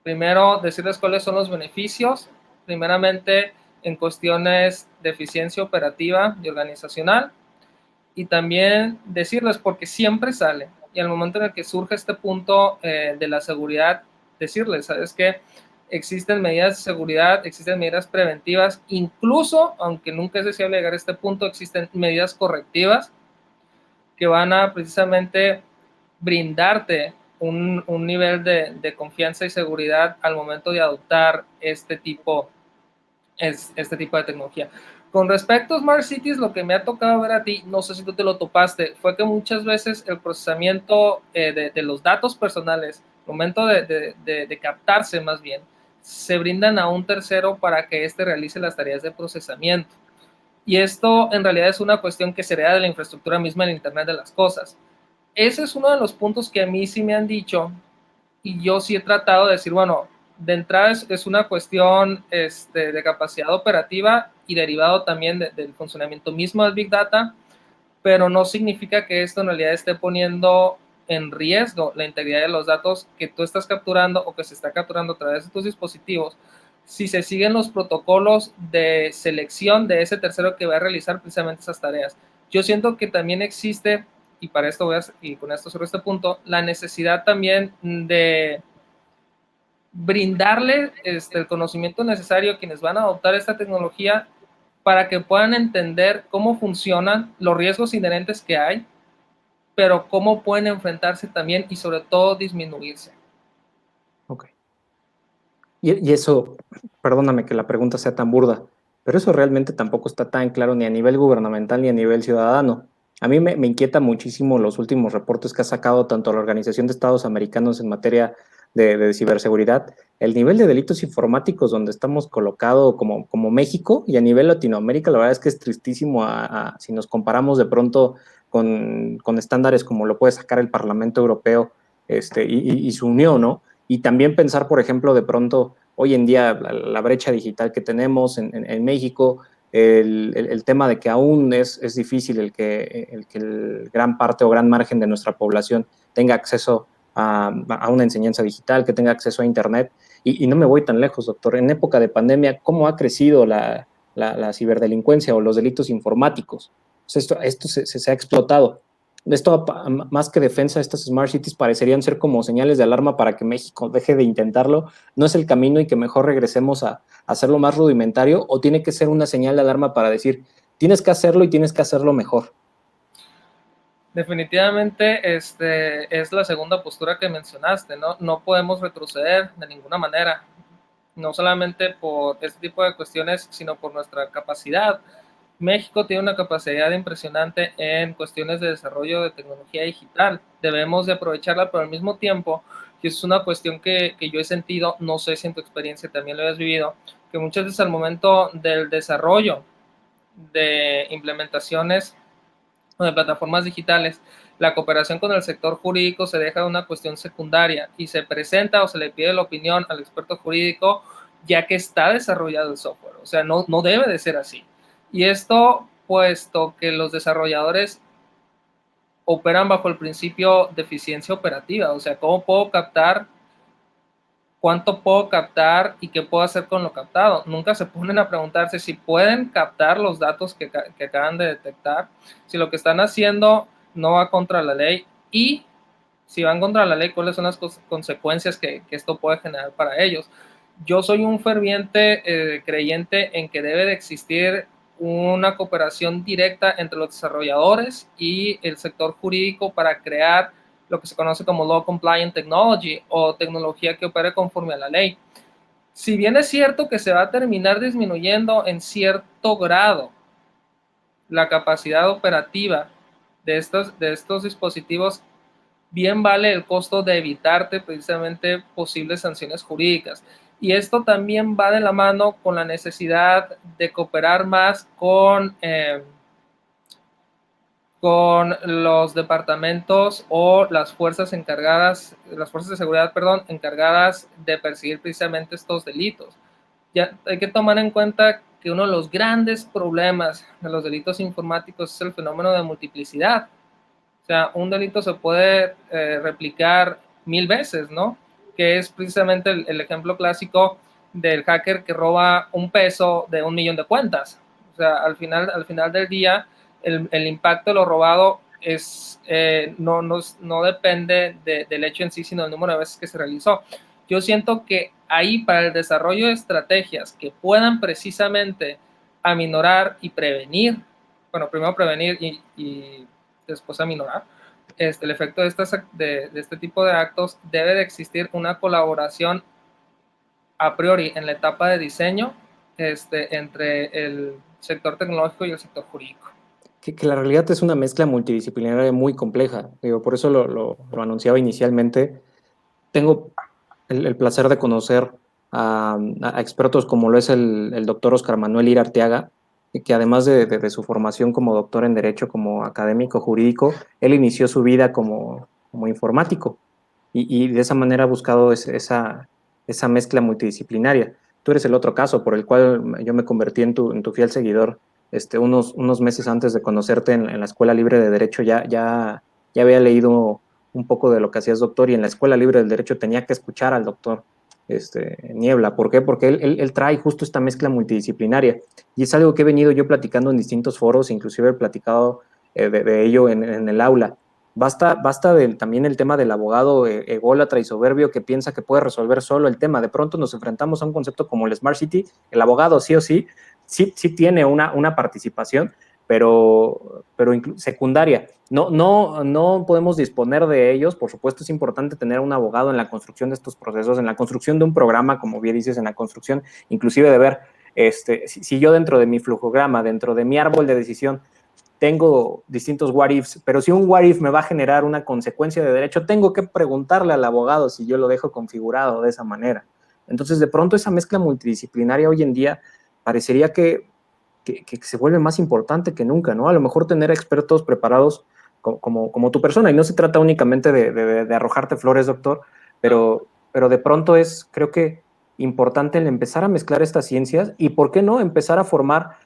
Primero, decirles cuáles son los beneficios, primeramente en cuestiones de eficiencia operativa y organizacional, y también decirles, porque siempre sale, y al momento en el que surge este punto de la seguridad, decirles, ¿sabes qué? Existen medidas de seguridad, existen medidas preventivas, incluso, aunque nunca es deseable llegar a este punto, existen medidas correctivas que van a precisamente brindarte un nivel de confianza y seguridad al momento de adoptar este tipo de tecnología. Con respecto a Smart Cities, lo que me ha tocado ver a ti, no sé si tú te lo topaste, fue que muchas veces el procesamiento de los datos personales, el momento de captarse más bien, se brindan a un tercero para que éste realice las tareas de procesamiento. Y esto en realidad es una cuestión que se hereda de la infraestructura misma del Internet de las cosas. Ese es uno de los puntos que a mí sí me han dicho y yo sí he tratado de decir, bueno, de entrada es una cuestión de capacidad operativa y derivado también del funcionamiento mismo del Big Data, pero no significa que esto en realidad esté poniendo en riesgo la integridad de los datos que tú estás capturando o que se está capturando a través de tus dispositivos, si se siguen los protocolos de selección de ese tercero que va a realizar precisamente esas tareas. Yo siento que también existe, y para esto y con esto sobre este punto, la necesidad también de brindarle el conocimiento necesario a quienes van a adoptar esta tecnología para que puedan entender cómo funcionan, los riesgos inherentes que hay, pero cómo pueden enfrentarse también y sobre todo disminuirse. Ok. Y eso, perdóname que la pregunta sea tan burda, pero eso realmente tampoco está tan claro ni a nivel gubernamental ni a nivel ciudadano. A mí me inquieta muchísimo los últimos reportes que ha sacado tanto la Organización de Estados Americanos en materia de ciberseguridad, el nivel de delitos informáticos donde estamos colocados como México y a nivel Latinoamérica, la verdad es que es tristísimo si nos comparamos de pronto con estándares como lo puede sacar el Parlamento Europeo y su unión, ¿no? Y también pensar, por ejemplo, de pronto, hoy en día, la brecha digital que tenemos en México, el tema de que aún es difícil el gran parte o gran margen de nuestra población tenga acceso a una enseñanza digital, que tenga acceso a Internet. Y no me voy tan lejos, doctor. En época de pandemia, ¿cómo ha crecido la ciberdelincuencia o los delitos informáticos? Pues esto se ha explotado. Esto, más que defensa, estas Smart Cities parecerían ser como señales de alarma para que México deje de intentarlo. ¿No es el camino y que mejor regresemos a hacerlo más rudimentario? ¿O tiene que ser una señal de alarma para decir, tienes que hacerlo y tienes que hacerlo mejor? Definitivamente es la segunda postura que mencionaste, ¿no? No podemos retroceder de ninguna manera, no solamente por este tipo de cuestiones, sino por nuestra capacidad. México tiene una capacidad impresionante en cuestiones de desarrollo de tecnología digital. Debemos de aprovecharla, pero al mismo tiempo, y es una cuestión que yo he sentido, no sé si en tu experiencia también lo hayas vivido, que muchas veces al momento del desarrollo de implementaciones o de plataformas digitales, la cooperación con el sector jurídico se deja una cuestión secundaria y se presenta o se le pide la opinión al experto jurídico ya que está desarrollado el software. O sea, no debe de ser así. Y esto, puesto que los desarrolladores operan bajo el principio de eficiencia operativa, o sea, ¿cómo puedo captar? ¿Cuánto puedo captar y qué puedo hacer con lo captado? Nunca se ponen a preguntarse si pueden captar los datos que acaban de detectar, si lo que están haciendo no va contra la ley y si van contra la ley, cuáles son las consecuencias que esto puede generar para ellos. Yo soy un ferviente creyente en que debe de existir una cooperación directa entre los desarrolladores y el sector jurídico para crear lo que se conoce como Law Compliant Technology o tecnología que opere conforme a la ley. Si bien es cierto que se va a terminar disminuyendo en cierto grado la capacidad operativa de estos dispositivos, bien vale el costo de evitarte precisamente posibles sanciones jurídicas. Y esto también va de la mano con la necesidad de cooperar más con los departamentos o las fuerzas encargadas, las fuerzas de seguridad, perdón, encargadas de perseguir precisamente estos delitos. Ya hay que tomar en cuenta que uno de los grandes problemas de los delitos informáticos es el fenómeno de multiplicidad. O sea, un delito se puede replicar 1000 veces, ¿no? Que es precisamente el ejemplo clásico del hacker que roba un peso de 1 millón de cuentas. O sea, al final del día, el impacto de lo robado no depende del hecho en sí, sino del número de veces que se realizó. Yo siento que ahí para el desarrollo de estrategias que puedan precisamente aminorar y prevenir, bueno, primero prevenir y después aminorar, el efecto de este tipo de actos, debe de existir una colaboración a priori en la etapa de diseño entre el sector tecnológico y el sector jurídico. Que la realidad es una mezcla multidisciplinaria muy compleja. Digo, por eso lo anunciaba inicialmente. Tengo el placer de conocer a expertos como lo es el doctor Oscar Manuel Ira Arteaga, que además de su formación como doctor en Derecho, como académico jurídico, él inició su vida como informático y de esa manera ha buscado esa mezcla multidisciplinaria. Tú eres el otro caso por el cual yo me convertí en tu fiel seguidor. Unos meses antes de conocerte en la Escuela Libre de Derecho ya había leído un poco de lo que hacías, doctor, y en la Escuela Libre del Derecho tenía que escuchar al doctor Niebla. ¿Por qué? Porque él trae justo esta mezcla multidisciplinaria y es algo que he venido yo platicando en distintos foros, inclusive he platicado de ello en el aula. Basta también el tema del abogado ególatra y soberbio que piensa que puede resolver solo el tema. De pronto nos enfrentamos a un concepto como el Smart City. El abogado sí o sí tiene una participación, pero secundaria. No podemos disponer de ellos. Por supuesto, es importante tener un abogado en la construcción de estos procesos, en la construcción de un programa, como bien dices, en la construcción, inclusive de ver si yo dentro de mi flujograma, dentro de mi árbol de decisión, tengo distintos what ifs, pero si un what if me va a generar una consecuencia de derecho, tengo que preguntarle al abogado si yo lo dejo configurado de esa manera. Entonces, de pronto, esa mezcla multidisciplinaria hoy en día parecería que se vuelve más importante que nunca, ¿no? A lo mejor tener expertos preparados como tu persona, y no se trata únicamente de arrojarte flores, doctor, pero de pronto es, creo que, importante el empezar a mezclar estas ciencias y, ¿por qué no?, empezar a formar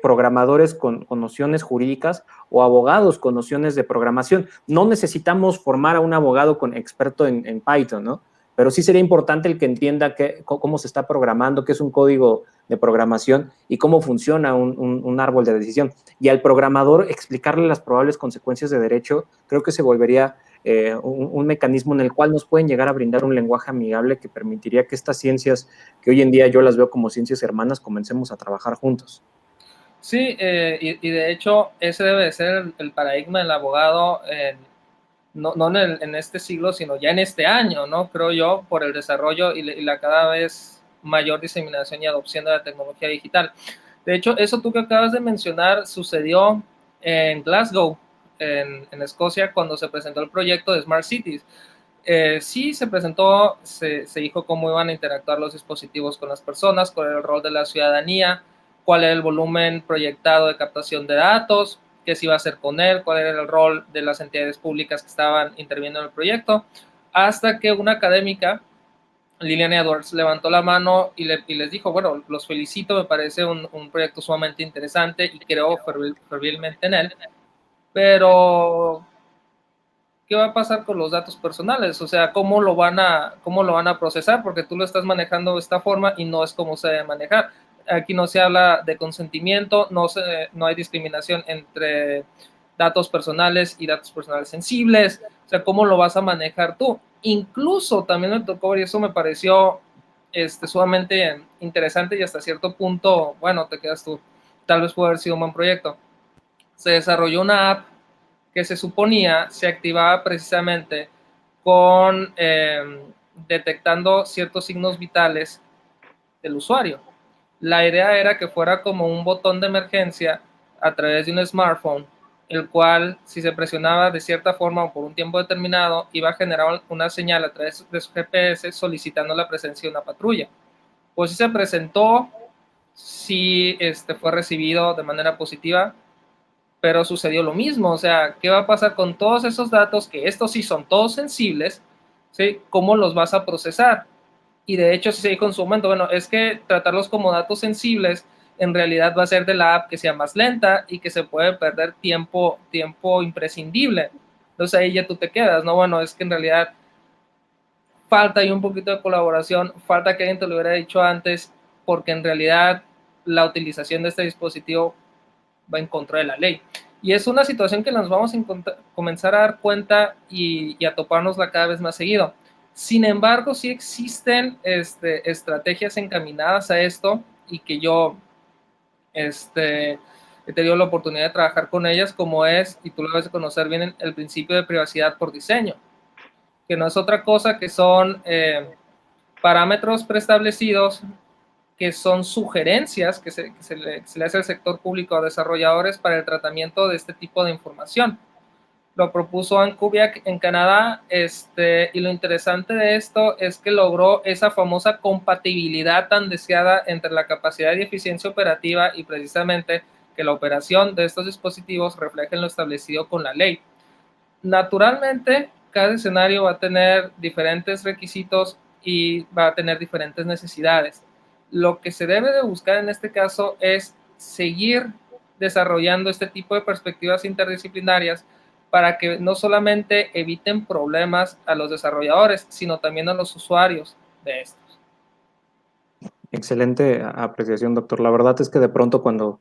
programadores con nociones jurídicas o abogados con nociones de programación. No necesitamos formar a un abogado experto en Python, ¿no? Pero sí sería importante el que entienda cómo se está programando, qué es un código de programación y cómo funciona un árbol de decisión. Y al programador explicarle las probables consecuencias de derecho, creo que se volvería un mecanismo en el cual nos pueden llegar a brindar un lenguaje amigable que permitiría que estas ciencias, que hoy en día yo las veo como ciencias hermanas, comencemos a trabajar juntos. Sí, y de hecho ese debe de ser el paradigma del abogado, no en este siglo, sino ya en este año, ¿no? Creo yo, por el desarrollo y la cada vez mayor diseminación y adopción de la tecnología digital. De hecho, eso tú que acabas de mencionar sucedió en Glasgow, en Escocia, cuando se presentó el proyecto de Smart Cities. Sí, se presentó, se dijo cómo iban a interactuar los dispositivos con las personas, cuál era el rol de la ciudadanía, cuál era el volumen proyectado de captación de datos, qué se iba a hacer con él, cuál era el rol de las entidades públicas que estaban interviniendo en el proyecto, hasta que una académica, Lilian Edwards, levantó la mano y les dijo, bueno, los felicito, me parece un proyecto sumamente interesante y creo fervientemente en él, pero ¿qué va a pasar con los datos personales? O sea, ¿cómo lo van a procesar? Porque tú lo estás manejando de esta forma y no es como se debe manejar. Aquí no se habla de consentimiento, no hay discriminación entre datos personales y datos personales sensibles. O sea, ¿cómo lo vas a manejar tú? Incluso también me tocó, y eso me pareció sumamente interesante y hasta cierto punto, bueno, te quedas tú, tal vez puede haber sido un buen proyecto. Se desarrolló una app que se suponía se activaba precisamente con detectando ciertos signos vitales del usuario. La idea era que fuera como un botón de emergencia a través de un smartphone, el cual, si se presionaba de cierta forma o por un tiempo determinado, iba a generar una señal a través de su GPS solicitando la presencia de una patrulla. Pues sí se presentó, sí fue recibido de manera positiva, pero sucedió lo mismo. O sea, ¿qué va a pasar con todos esos datos, que estos sí son todos sensibles? ¿Sí? ¿Cómo los vas a procesar? Y de hecho, si se dijo en su momento, bueno, es que tratarlos como datos sensibles en realidad va a ser de la app que sea más lenta y que se puede perder tiempo imprescindible. Entonces ahí ya tú te quedas, ¿no? Bueno, es que en realidad falta ahí un poquito de colaboración, falta que alguien te lo hubiera dicho antes, porque en realidad la utilización de este dispositivo va en contra de la ley. Y es una situación que nos vamos a comenzar a dar cuenta y a topárnosla cada vez más seguido. Sin embargo, sí existen estrategias encaminadas a esto y que yo he tenido la oportunidad de trabajar con ellas, como es, y tú lo debes de conocer bien, el principio de privacidad por diseño, que no es otra cosa que son parámetros preestablecidos, que son sugerencias que se le hace al sector público a desarrolladores para el tratamiento de este tipo de información. Lo propuso Anne Kubiak en Canadá, y lo interesante de esto es que logró esa famosa compatibilidad tan deseada entre la capacidad y eficiencia operativa, y precisamente que la operación de estos dispositivos refleje lo establecido con la ley. Naturalmente, cada escenario va a tener diferentes requisitos y va a tener diferentes necesidades. Lo que se debe de buscar en este caso es seguir desarrollando este tipo de perspectivas interdisciplinarias para que no solamente eviten problemas a los desarrolladores, sino también a los usuarios de estos. Excelente apreciación, doctor. La verdad es que de pronto cuando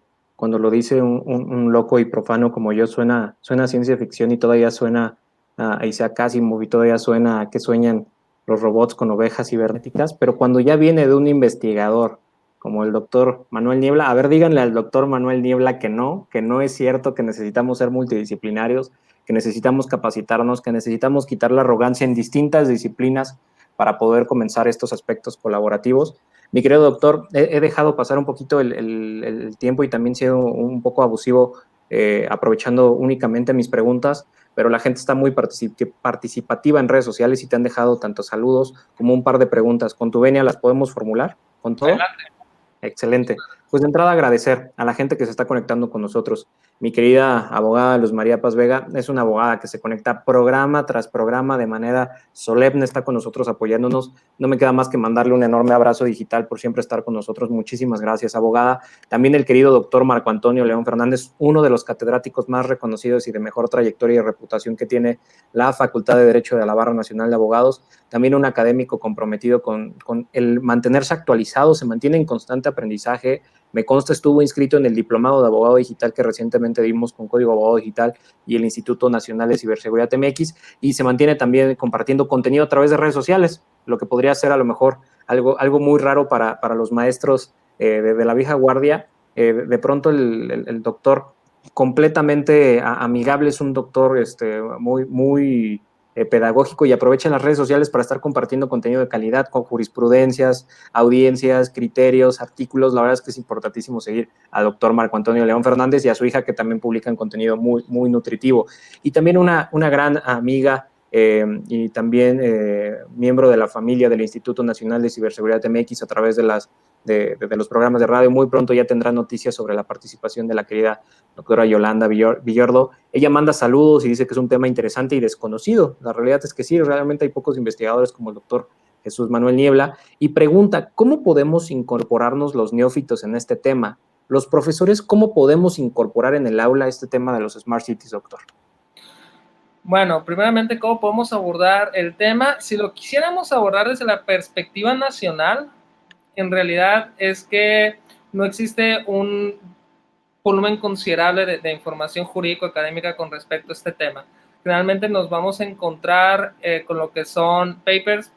lo dice un loco y profano como yo, suena a ciencia ficción y todavía suena a Isaac Asimov y todavía suena a que sueñan los robots con ovejas cibernéticas, pero cuando ya viene de un investigador como el doctor Manuel Niebla, a ver, díganle al doctor Manuel Niebla que no es cierto, que necesitamos ser multidisciplinarios, que necesitamos capacitarnos, que necesitamos quitar la arrogancia en distintas disciplinas para poder comenzar estos aspectos colaborativos. Mi querido doctor, he dejado pasar un poquito el tiempo y también sido un poco abusivo aprovechando únicamente mis preguntas, pero la gente está muy participativa en redes sociales y te han dejado tanto saludos como un par de preguntas. ¿Con tu venia las podemos formular? ¿Con todo? Adelante. Excelente. Pues de entrada agradecer a la gente que se está conectando con nosotros. Mi querida abogada Luz María Paz Vega es una abogada que se conecta programa tras programa de manera solemne, está con nosotros apoyándonos. No me queda más que mandarle un enorme abrazo digital por siempre estar con nosotros. Muchísimas gracias, abogada. También el querido doctor Marco Antonio León Fernández, uno de los catedráticos más reconocidos y de mejor trayectoria y reputación que tiene la Facultad de Derecho de la Barra Nacional de Abogados. También un académico comprometido con el mantenerse actualizado, se mantiene en constante aprendizaje. Me consta, estuvo inscrito en el Diplomado de Abogado Digital que recientemente dimos con Código Abogado Digital y el Instituto Nacional de Ciberseguridad MX, y se mantiene también compartiendo contenido a través de redes sociales, lo que podría ser a lo mejor algo muy raro para los maestros de la vieja guardia. De pronto el doctor completamente amigable, es un doctor muy pedagógico y aprovecha las redes sociales para estar compartiendo contenido de calidad con jurisprudencias, audiencias, criterios, artículos. La verdad es que es importantísimo seguir al doctor Marco Antonio León Fernández y a su hija, que también publican contenido muy nutritivo. Y también una gran amiga y también miembro de la familia del Instituto Nacional de Ciberseguridad MX a través de los programas de radio. Muy pronto ya tendrá noticias sobre la participación de la querida doctora Yolanda Villordo. Ella manda saludos y dice que es un tema interesante y desconocido. La realidad es que sí, realmente hay pocos investigadores como el doctor Jesús Manuel Niebla, y pregunta, ¿cómo podemos incorporarnos los neófitos en este tema? Los profesores, ¿cómo podemos incorporar en el aula este tema de los Smart Cities, doctor? Bueno, primeramente, ¿cómo podemos abordar el tema? Si lo quisiéramos abordar desde la perspectiva nacional, en realidad es que no existe un volumen considerable de información jurídico-académica con respecto a este tema. Generalmente nos vamos a encontrar con lo que son papers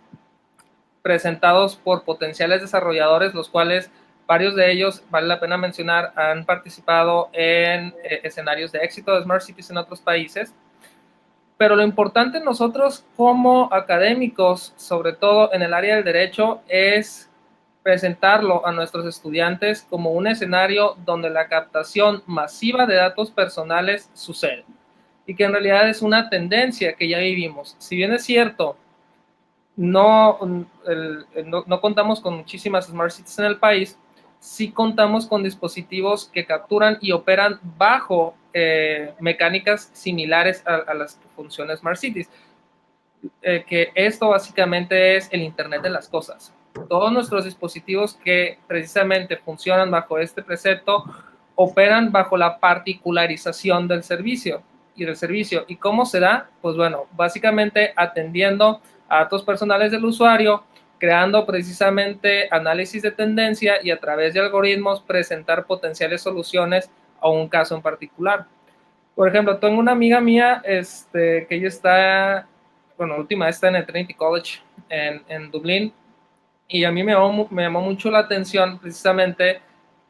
presentados por potenciales desarrolladores, los cuales varios de ellos, vale la pena mencionar, han participado en escenarios de éxito de Smart Cities en otros países. Pero lo importante nosotros como académicos, sobre todo en el área del derecho, es presentarlo a nuestros estudiantes como un escenario donde la captación masiva de datos personales sucede y que en realidad es una tendencia que ya vivimos. Si bien es cierto, no contamos con muchísimas Smart Cities en el país, sí contamos con dispositivos que capturan y operan bajo mecánicas similares a las que funcionan Smart Cities. Que esto básicamente es el Internet de las cosas. Todos nuestros dispositivos que precisamente funcionan bajo este precepto operan bajo la particularización del servicio. ¿Y cómo se da? Pues bueno, básicamente atendiendo a datos personales del usuario, creando precisamente análisis de tendencia y a través de algoritmos presentar potenciales soluciones a un caso en particular. Por ejemplo, tengo una amiga mía que ella está, bueno, última está en el Trinity College en Dublín, y a mí me llamó mucho la atención precisamente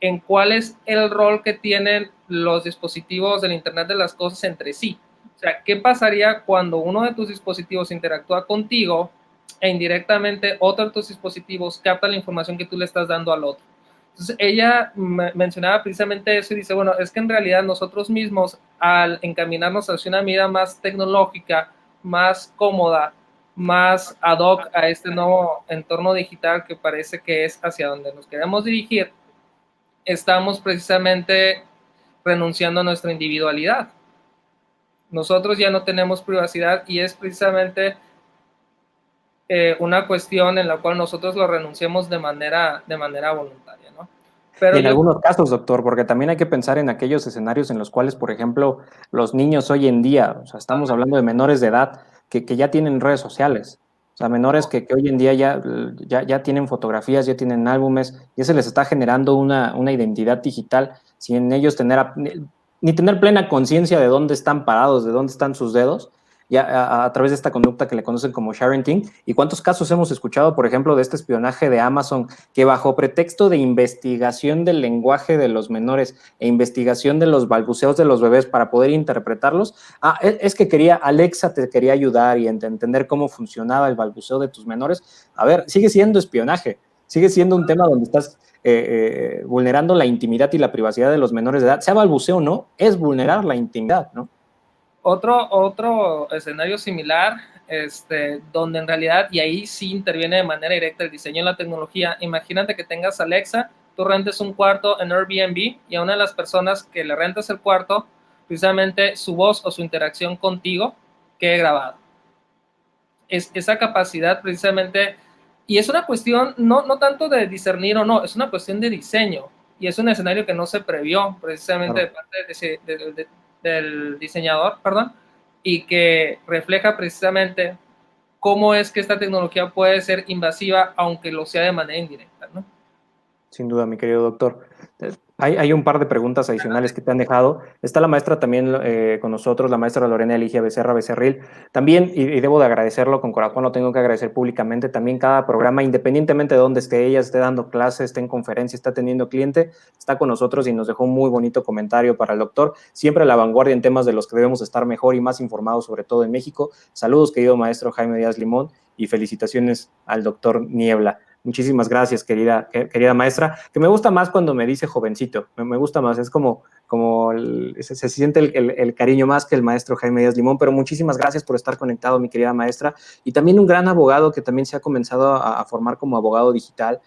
en cuál es el rol que tienen los dispositivos del Internet de las cosas entre sí. O sea, ¿qué pasaría cuando uno de tus dispositivos interactúa contigo e indirectamente otro de tus dispositivos capta la información que tú le estás dando al otro? Entonces, ella mencionaba precisamente eso y dice, bueno, es que en realidad nosotros mismos, al encaminarnos hacia una vida más tecnológica, más cómoda, más ad hoc a este nuevo entorno digital que parece que es hacia donde nos queremos dirigir, estamos precisamente renunciando a nuestra individualidad. Nosotros ya no tenemos privacidad y es precisamente una cuestión en la cual nosotros lo renunciamos de manera voluntaria, ¿no? Y Pero en yo, algunos casos, doctor, porque también hay que pensar en aquellos escenarios en los cuales, por ejemplo, los niños hoy en día, o sea, estamos hablando de menores de edad que ya tienen redes sociales, o sea, menores que hoy en día ya tienen fotografías, ya tienen álbumes, ya se les está generando una identidad digital sin ellos ni tener plena conciencia de dónde están parados, de dónde están sus dedos, ya a través de esta conducta que le conocen como sharenting. ¿Y cuántos casos hemos escuchado, por ejemplo, de este espionaje de Amazon que bajo pretexto de investigación del lenguaje de los menores e investigación de los balbuceos de los bebés para poder interpretarlos, es que Alexa te quería ayudar y entender cómo funcionaba el balbuceo de tus menores? A ver, sigue siendo espionaje, sigue siendo un tema donde estás vulnerando la intimidad y la privacidad de los menores de edad, sea balbuceo o no, es vulnerar la intimidad, ¿no? otro escenario similar, donde en realidad, y ahí sí interviene de manera directa el diseño y la tecnología. Imagínate que tengas Alexa, tú rentes un cuarto en Airbnb y a una de las personas que le rentas el cuarto, precisamente su voz o su interacción contigo quede grabada. Esa capacidad precisamente, y es una cuestión no tanto de discernir o no, es una cuestión de diseño, y es un escenario que no se previó precisamente de Claro. parte del diseñador, perdón, y que refleja precisamente cómo es que esta tecnología puede ser invasiva, aunque lo sea de manera indirecta, ¿no? Sin duda, mi querido doctor. Hay un par de preguntas adicionales que te han dejado. Está la maestra también con nosotros, la maestra Lorena Eligia Becerra Becerril. También, y debo de agradecerlo con corazón, lo tengo que agradecer públicamente, también cada programa, independientemente de dónde esté ella, esté dando clases, esté en conferencia, está teniendo cliente, está con nosotros y nos dejó un muy bonito comentario para el doctor. Siempre a la vanguardia en temas de los que debemos estar mejor y más informados, sobre todo en México. Saludos, querido maestro Jaime Díaz Limón, y felicitaciones al doctor Niebla. Muchísimas gracias, querida maestra, que me gusta más cuando me dice jovencito, me gusta más, es como se siente el cariño más que el maestro Jaime Díaz Limón, pero muchísimas gracias por estar conectado, mi querida maestra, y también un gran abogado que también se ha comenzado a formar como abogado digital,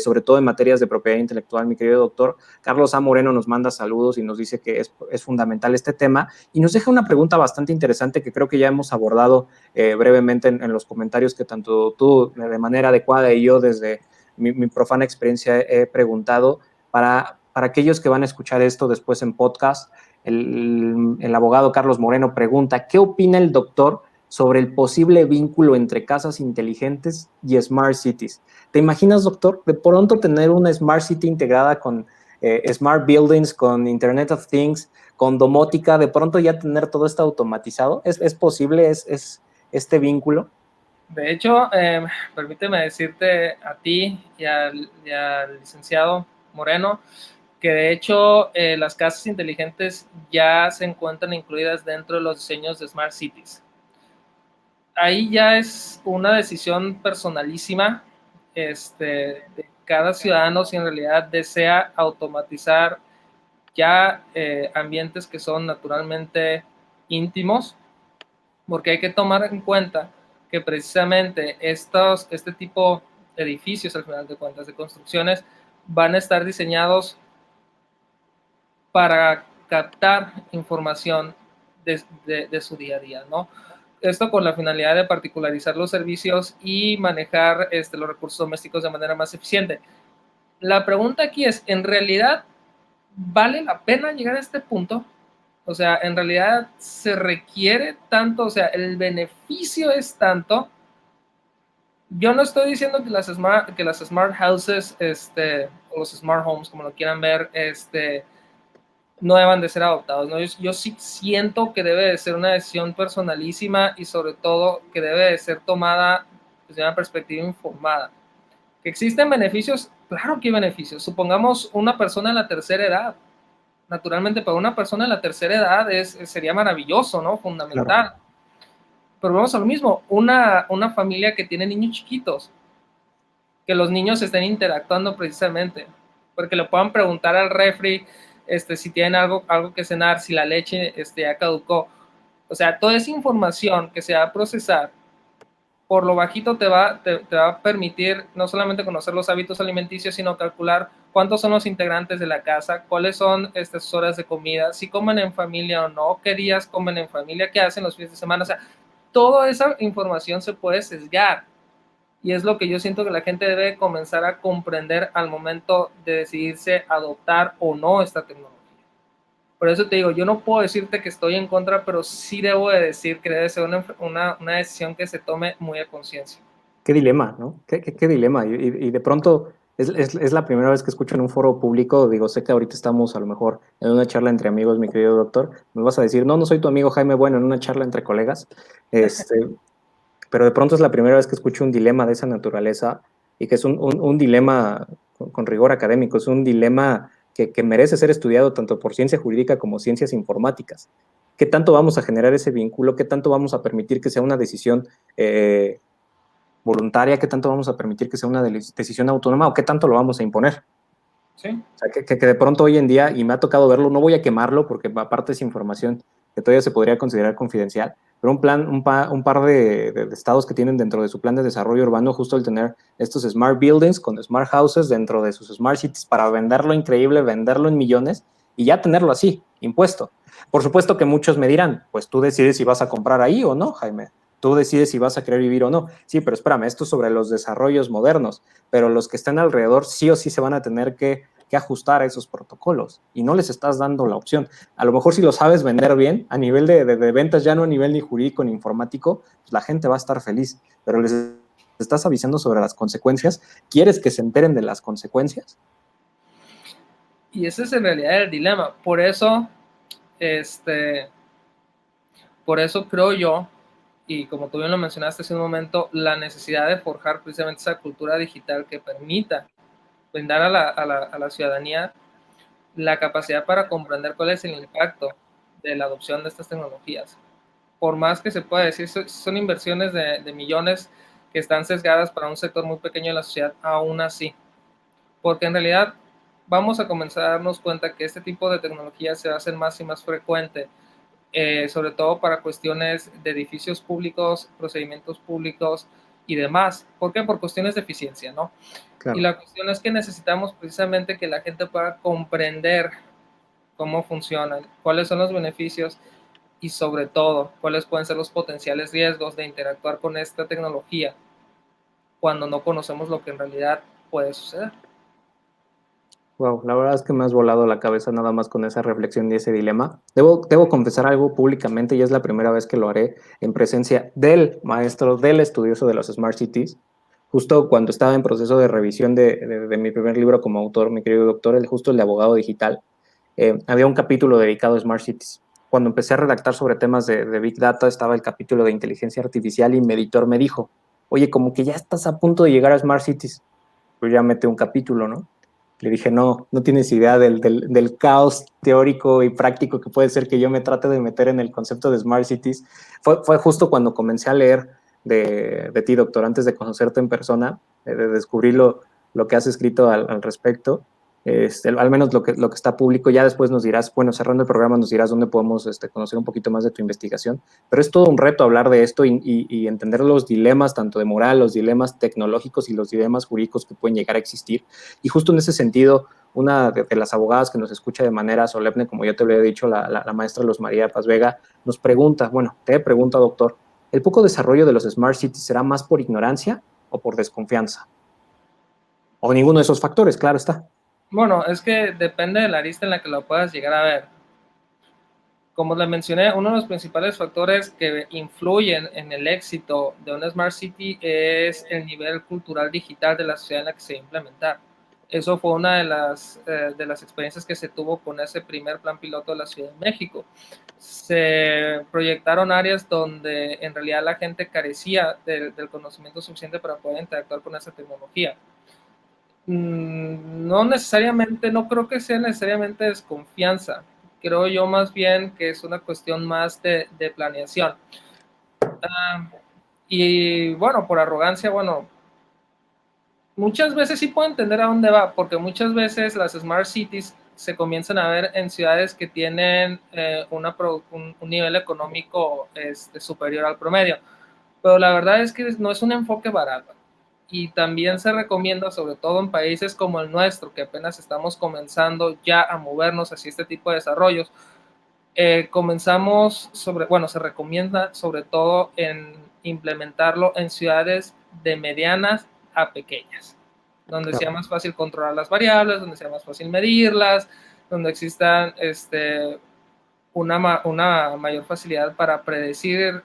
sobre todo en materias de propiedad intelectual, mi querido doctor. Carlos A. Moreno nos manda saludos y nos dice que es fundamental este tema, y nos deja una pregunta bastante interesante que creo que ya hemos abordado brevemente en los comentarios que tanto tú de manera adecuada y yo desde mi profana experiencia he preguntado. Para aquellos que van a escuchar esto después en podcast, el abogado Carlos Moreno pregunta, ¿qué opina el doctor sobre el posible vínculo entre casas inteligentes y smart cities? ¿Te imaginas, doctor, de pronto tener una smart city integrada con smart buildings, con Internet of Things, con domótica, de pronto ya tener todo esto automatizado? ¿Es posible este vínculo? De hecho, permíteme decirte a ti y al licenciado Moreno que de hecho las casas inteligentes ya se encuentran incluidas dentro de los diseños de Smart Cities. Ahí ya es una decisión personalísima de cada ciudadano si en realidad desea automatizar ya ambientes que son naturalmente íntimos, porque hay que tomar en cuenta que precisamente este tipo de edificios, al final de cuentas, de construcciones, van a estar diseñados para captar información de su día a día, ¿no? Esto con la finalidad de particularizar los servicios y manejar los recursos domésticos de manera más eficiente. La pregunta aquí es, ¿en realidad vale la pena llegar a este punto? O sea, en realidad se requiere tanto, o sea, el beneficio es tanto. Yo no estoy diciendo que las smart houses, o los smart homes, como lo quieran ver, no deban de ser adoptados, ¿no? Yo sí siento que debe de ser una decisión personalísima y sobre todo que debe de ser tomada desde una perspectiva informada. Que existen beneficios, Claro que hay beneficios. Supongamos una persona en la tercera edad. Naturalmente, para una persona en la tercera edad sería maravilloso, ¿no? Claro, Fundamental. Pero vamos a lo mismo, una familia que tiene niños chiquitos, que los niños estén interactuando precisamente, porque le puedan preguntar al refri si tienen algo que cenar, si la leche ya caducó. O sea, toda esa información que se va a procesar, por lo bajito te va a permitir no solamente conocer los hábitos alimenticios, sino calcular cuántos son los integrantes de la casa, cuáles son sus horas de comida, si comen en familia o no, qué días comen en familia, qué hacen los fines de semana. O sea, toda esa información se puede sesgar. Y es lo que yo siento que la gente debe comenzar a comprender al momento de decidirse adoptar o no esta tecnología. Por eso te digo, yo no puedo decirte que estoy en contra, pero sí debo de decir que debe ser una decisión que se tome muy a conciencia. qué dilema, ¿no? Qué dilema. Y de pronto es la primera vez que escucho en un foro público, digo, sé que ahorita estamos a lo mejor en una charla entre amigos, mi querido doctor, me vas a decir, no, no soy tu amigo Jaime Bueno, en una charla entre colegas, este, pero de pronto es la primera vez que escucho un dilema de esa naturaleza y que es un dilema con rigor académico, es un dilema que merece ser estudiado tanto por ciencia jurídica como ciencias informáticas. ¿Qué tanto vamos a generar ese vínculo? ¿Qué tanto vamos a permitir que sea una decisión voluntaria? ¿Qué tanto vamos a permitir que sea una decisión autónoma o qué tanto lo vamos a imponer? ¿Sí? O sea, que de pronto hoy en día, y me ha tocado verlo, no voy a quemarlo porque aparte es información que todavía se podría considerar confidencial, pero un par de estados que tienen dentro de su plan de desarrollo urbano justo el tener estos smart buildings con smart houses dentro de sus smart cities para venderlo increíble, venderlo en millones y ya tenerlo así, impuesto. Por supuesto que muchos me dirán, pues tú decides si vas a comprar ahí o no, Jaime. Tú decides si vas a querer vivir o no. Sí, pero espérame, esto es sobre los desarrollos modernos, pero los que estén alrededor sí o sí se van a tener que ajustar a esos protocolos y no les estás dando la opción. A lo mejor si lo sabes vender bien, a nivel de ventas, ya no a nivel ni jurídico ni informático, pues la gente va a estar feliz, pero les estás avisando sobre las consecuencias. ¿Quieres que se enteren de las consecuencias? Y ese es en realidad el dilema. Este, por eso creo yo, y como tú bien lo mencionaste hace un momento, la necesidad de forjar precisamente esa cultura digital que permita brindar a la ciudadanía la capacidad para comprender cuál es el impacto de la adopción de estas tecnologías. Por más que se pueda decir, son inversiones de millones que están sesgadas para un sector muy pequeño de la sociedad, aún así. Porque en realidad vamos a comenzar a darnos cuenta que este tipo de tecnología se va a hacer más y más frecuente, sobre todo para cuestiones de edificios públicos, procedimientos públicos y demás. ¿Por qué? Por cuestiones de eficiencia, ¿no? Y Claro. la cuestión es que necesitamos precisamente que la gente pueda comprender cómo funcionan, cuáles son los beneficios y sobre todo cuáles pueden ser los potenciales riesgos de interactuar con esta tecnología cuando no conocemos lo que en realidad puede suceder. Wow, la verdad es que me has volado la cabeza nada más con esa reflexión y ese dilema. Debo confesar algo públicamente y es la primera vez que lo haré en presencia del maestro, del estudioso de los Smart Cities. Justo cuando estaba en proceso de revisión de mi primer libro como autor, mi querido doctor, justo el de abogado digital, había un capítulo dedicado a Smart Cities. Cuando empecé a redactar sobre temas de Big Data, estaba el capítulo de inteligencia artificial y mi editor me dijo, oye, como que ya estás a punto de llegar a Smart Cities, pues ya mete un capítulo, ¿no? Le dije, no, no tienes idea del caos teórico y práctico que puede ser que yo me trate de meter en el concepto de Smart Cities. Fue justo cuando comencé a leer de ti, doctor, antes de conocerte en persona, de descubrir lo que has escrito al respecto. Al menos lo que está público, ya después nos dirás, bueno, cerrando el programa nos dirás dónde podemos conocer un poquito más de tu investigación, pero es todo un reto hablar de esto y entender los dilemas, tanto de moral, los dilemas tecnológicos y los dilemas jurídicos que pueden llegar a existir. Y justo en ese sentido, una de las abogadas que nos escucha de manera solemne, como ya te lo he dicho, la maestra Luz María Paz Vega, nos pregunta, bueno, te pregunta, doctor, ¿el poco desarrollo de los Smart Cities será más por ignorancia o por desconfianza? O ninguno de esos factores, claro está. Bueno, es que depende de la arista en la que lo puedas llegar a ver. Como les mencioné, uno de los principales factores que influyen en el éxito de una Smart City es el nivel cultural digital de la sociedad en la que se va a implementar. Eso fue una de las experiencias que se tuvo con ese primer plan piloto de la Ciudad de México. Se proyectaron áreas donde en realidad la gente carecía del conocimiento suficiente para poder interactuar con esa tecnología. No necesariamente, no creo que sea necesariamente desconfianza. Creo yo más bien que es una cuestión más de planeación. Y bueno, por arrogancia, bueno, muchas veces sí puedo entender a dónde va, porque muchas veces las smart cities se comienzan a ver en ciudades que tienen un nivel económico superior al promedio. Pero la verdad es que no es un enfoque barato. Y también se recomienda, sobre todo en países como el nuestro, que apenas estamos comenzando ya a movernos hacia este tipo de desarrollos, se recomienda sobre todo en implementarlo en ciudades de medianas a pequeñas, donde sea más fácil controlar las variables, donde sea más fácil medirlas, donde existan una mayor facilidad para predecir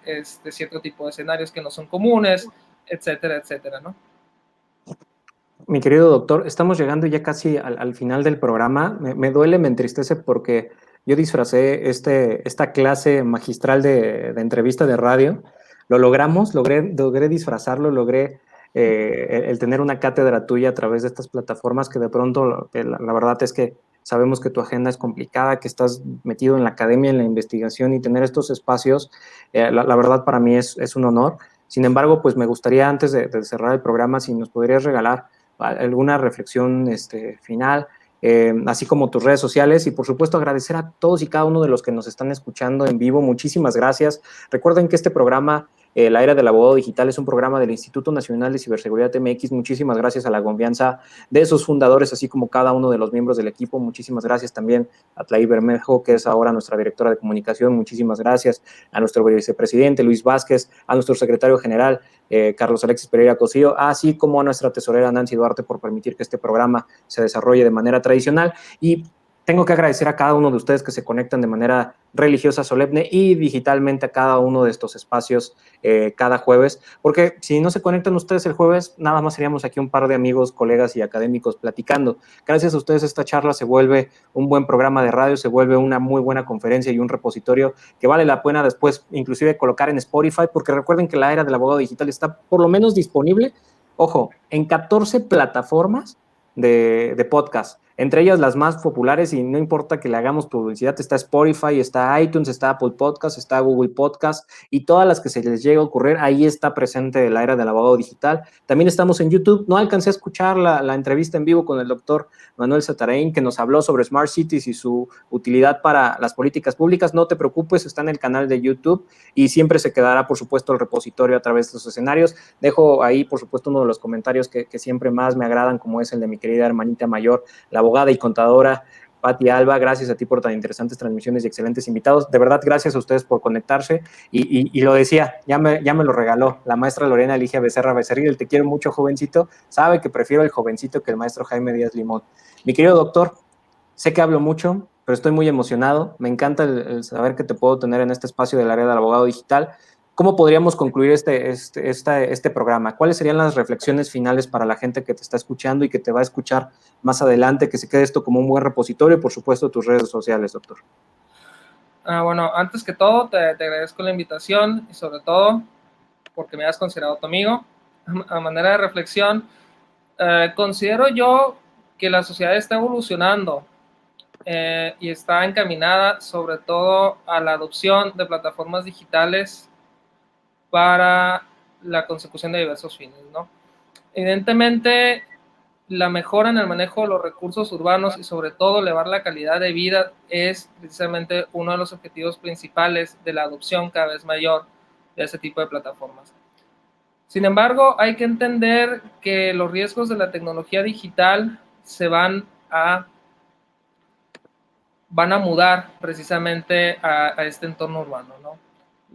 cierto tipo de escenarios que no son comunes, etcétera, etcétera, ¿no? Mi querido doctor, estamos llegando ya casi al final del programa. Me duele, me entristece porque yo disfracé esta clase magistral de entrevista de radio. Lo logramos, logré disfrazarlo, logré el tener una cátedra tuya a través de estas plataformas que de pronto, la verdad es que sabemos que tu agenda es complicada, que estás metido en la academia, en la investigación y tener estos espacios, la verdad para mí es un honor. Sin embargo, pues me gustaría antes de cerrar el programa, si nos podrías regalar alguna reflexión final, así como tus redes sociales y por supuesto agradecer a todos y cada uno de los que nos están escuchando en vivo. Muchísimas gracias. Recuerden que este programa, La Era del Abogado Digital, es un programa del Instituto Nacional de Ciberseguridad MX. Muchísimas gracias a la confianza de sus fundadores, así como cada uno de los miembros del equipo. Muchísimas gracias también a Tlaí Bermejo, que es ahora nuestra directora de comunicación. Muchísimas gracias a nuestro vicepresidente Luis Vázquez, a nuestro secretario general Carlos Alexis Pereira Cosío, así como a nuestra tesorera Nancy Duarte por permitir que este programa se desarrolle de manera tradicional. Y tengo que agradecer a cada uno de ustedes que se conectan de manera religiosa, solemne y digitalmente a cada uno de estos espacios cada jueves, porque si no se conectan ustedes el jueves, nada más seríamos aquí un par de amigos, colegas y académicos platicando. Gracias a ustedes esta charla se vuelve un buen programa de radio, se vuelve una muy buena conferencia y un repositorio que vale la pena después inclusive colocar en Spotify, porque recuerden que la era del abogado digital está por lo menos disponible, ojo, en 14 plataformas de podcast, entre ellas las más populares, y no importa que le hagamos publicidad, está Spotify, está iTunes, está Apple Podcast, está Google Podcast, y todas las que se les llegue a ocurrir, ahí está presente la era del abogado digital. También estamos en YouTube. No alcancé a escuchar la entrevista en vivo con el doctor Manuel Satarain, que nos habló sobre Smart Cities y su utilidad para las políticas públicas. No te preocupes, está en el canal de YouTube y siempre se quedará, por supuesto, el repositorio a través de los escenarios. Dejo ahí, por supuesto, uno de los comentarios que siempre más me agradan, como es el de mi querida hermanita mayor, la abogada y contadora Pati Alba. Gracias a ti por tan interesantes transmisiones y excelentes invitados. De verdad, gracias a ustedes por conectarse. Y lo decía, ya me lo regaló la maestra Lorena Eligia Becerra Becerril. Te quiero mucho, jovencito. Sabe que prefiero el jovencito que el maestro Jaime Díaz Limón. Mi querido doctor, sé que hablo mucho, pero estoy muy emocionado. Me encanta el saber que te puedo tener en este espacio del área del abogado digital. ¿Cómo podríamos concluir este programa? ¿Cuáles serían las reflexiones finales para la gente que te está escuchando y que te va a escuchar más adelante? Que se quede esto como un buen repositorio y, por supuesto, tus redes sociales, doctor. Bueno, antes que todo, te agradezco la invitación y sobre todo porque me has considerado tu amigo. A manera de reflexión, considero yo que la sociedad está evolucionando y está encaminada sobre todo a la adopción de plataformas digitales para la consecución de diversos fines, ¿no? Evidentemente, la mejora en el manejo de los recursos urbanos y sobre todo elevar la calidad de vida es precisamente uno de los objetivos principales de la adopción cada vez mayor de ese tipo de plataformas. Sin embargo, hay que entender que los riesgos de la tecnología digital se van a mudar precisamente a este entorno urbano, ¿no?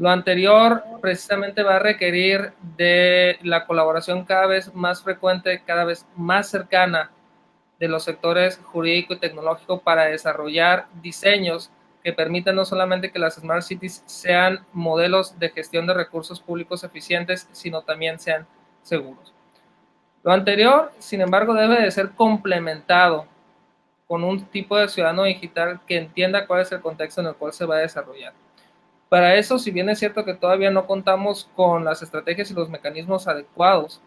Lo anterior precisamente va a requerir de la colaboración cada vez más frecuente, cada vez más cercana de los sectores jurídico y tecnológico para desarrollar diseños que permitan no solamente que las Smart Cities sean modelos de gestión de recursos públicos eficientes, sino también sean seguros. Lo anterior, sin embargo, debe de ser complementado con un tipo de ciudadano digital que entienda cuál es el contexto en el cual se va a desarrollar. Para eso, si bien es cierto que todavía no contamos con las estrategias y los mecanismos adecuados,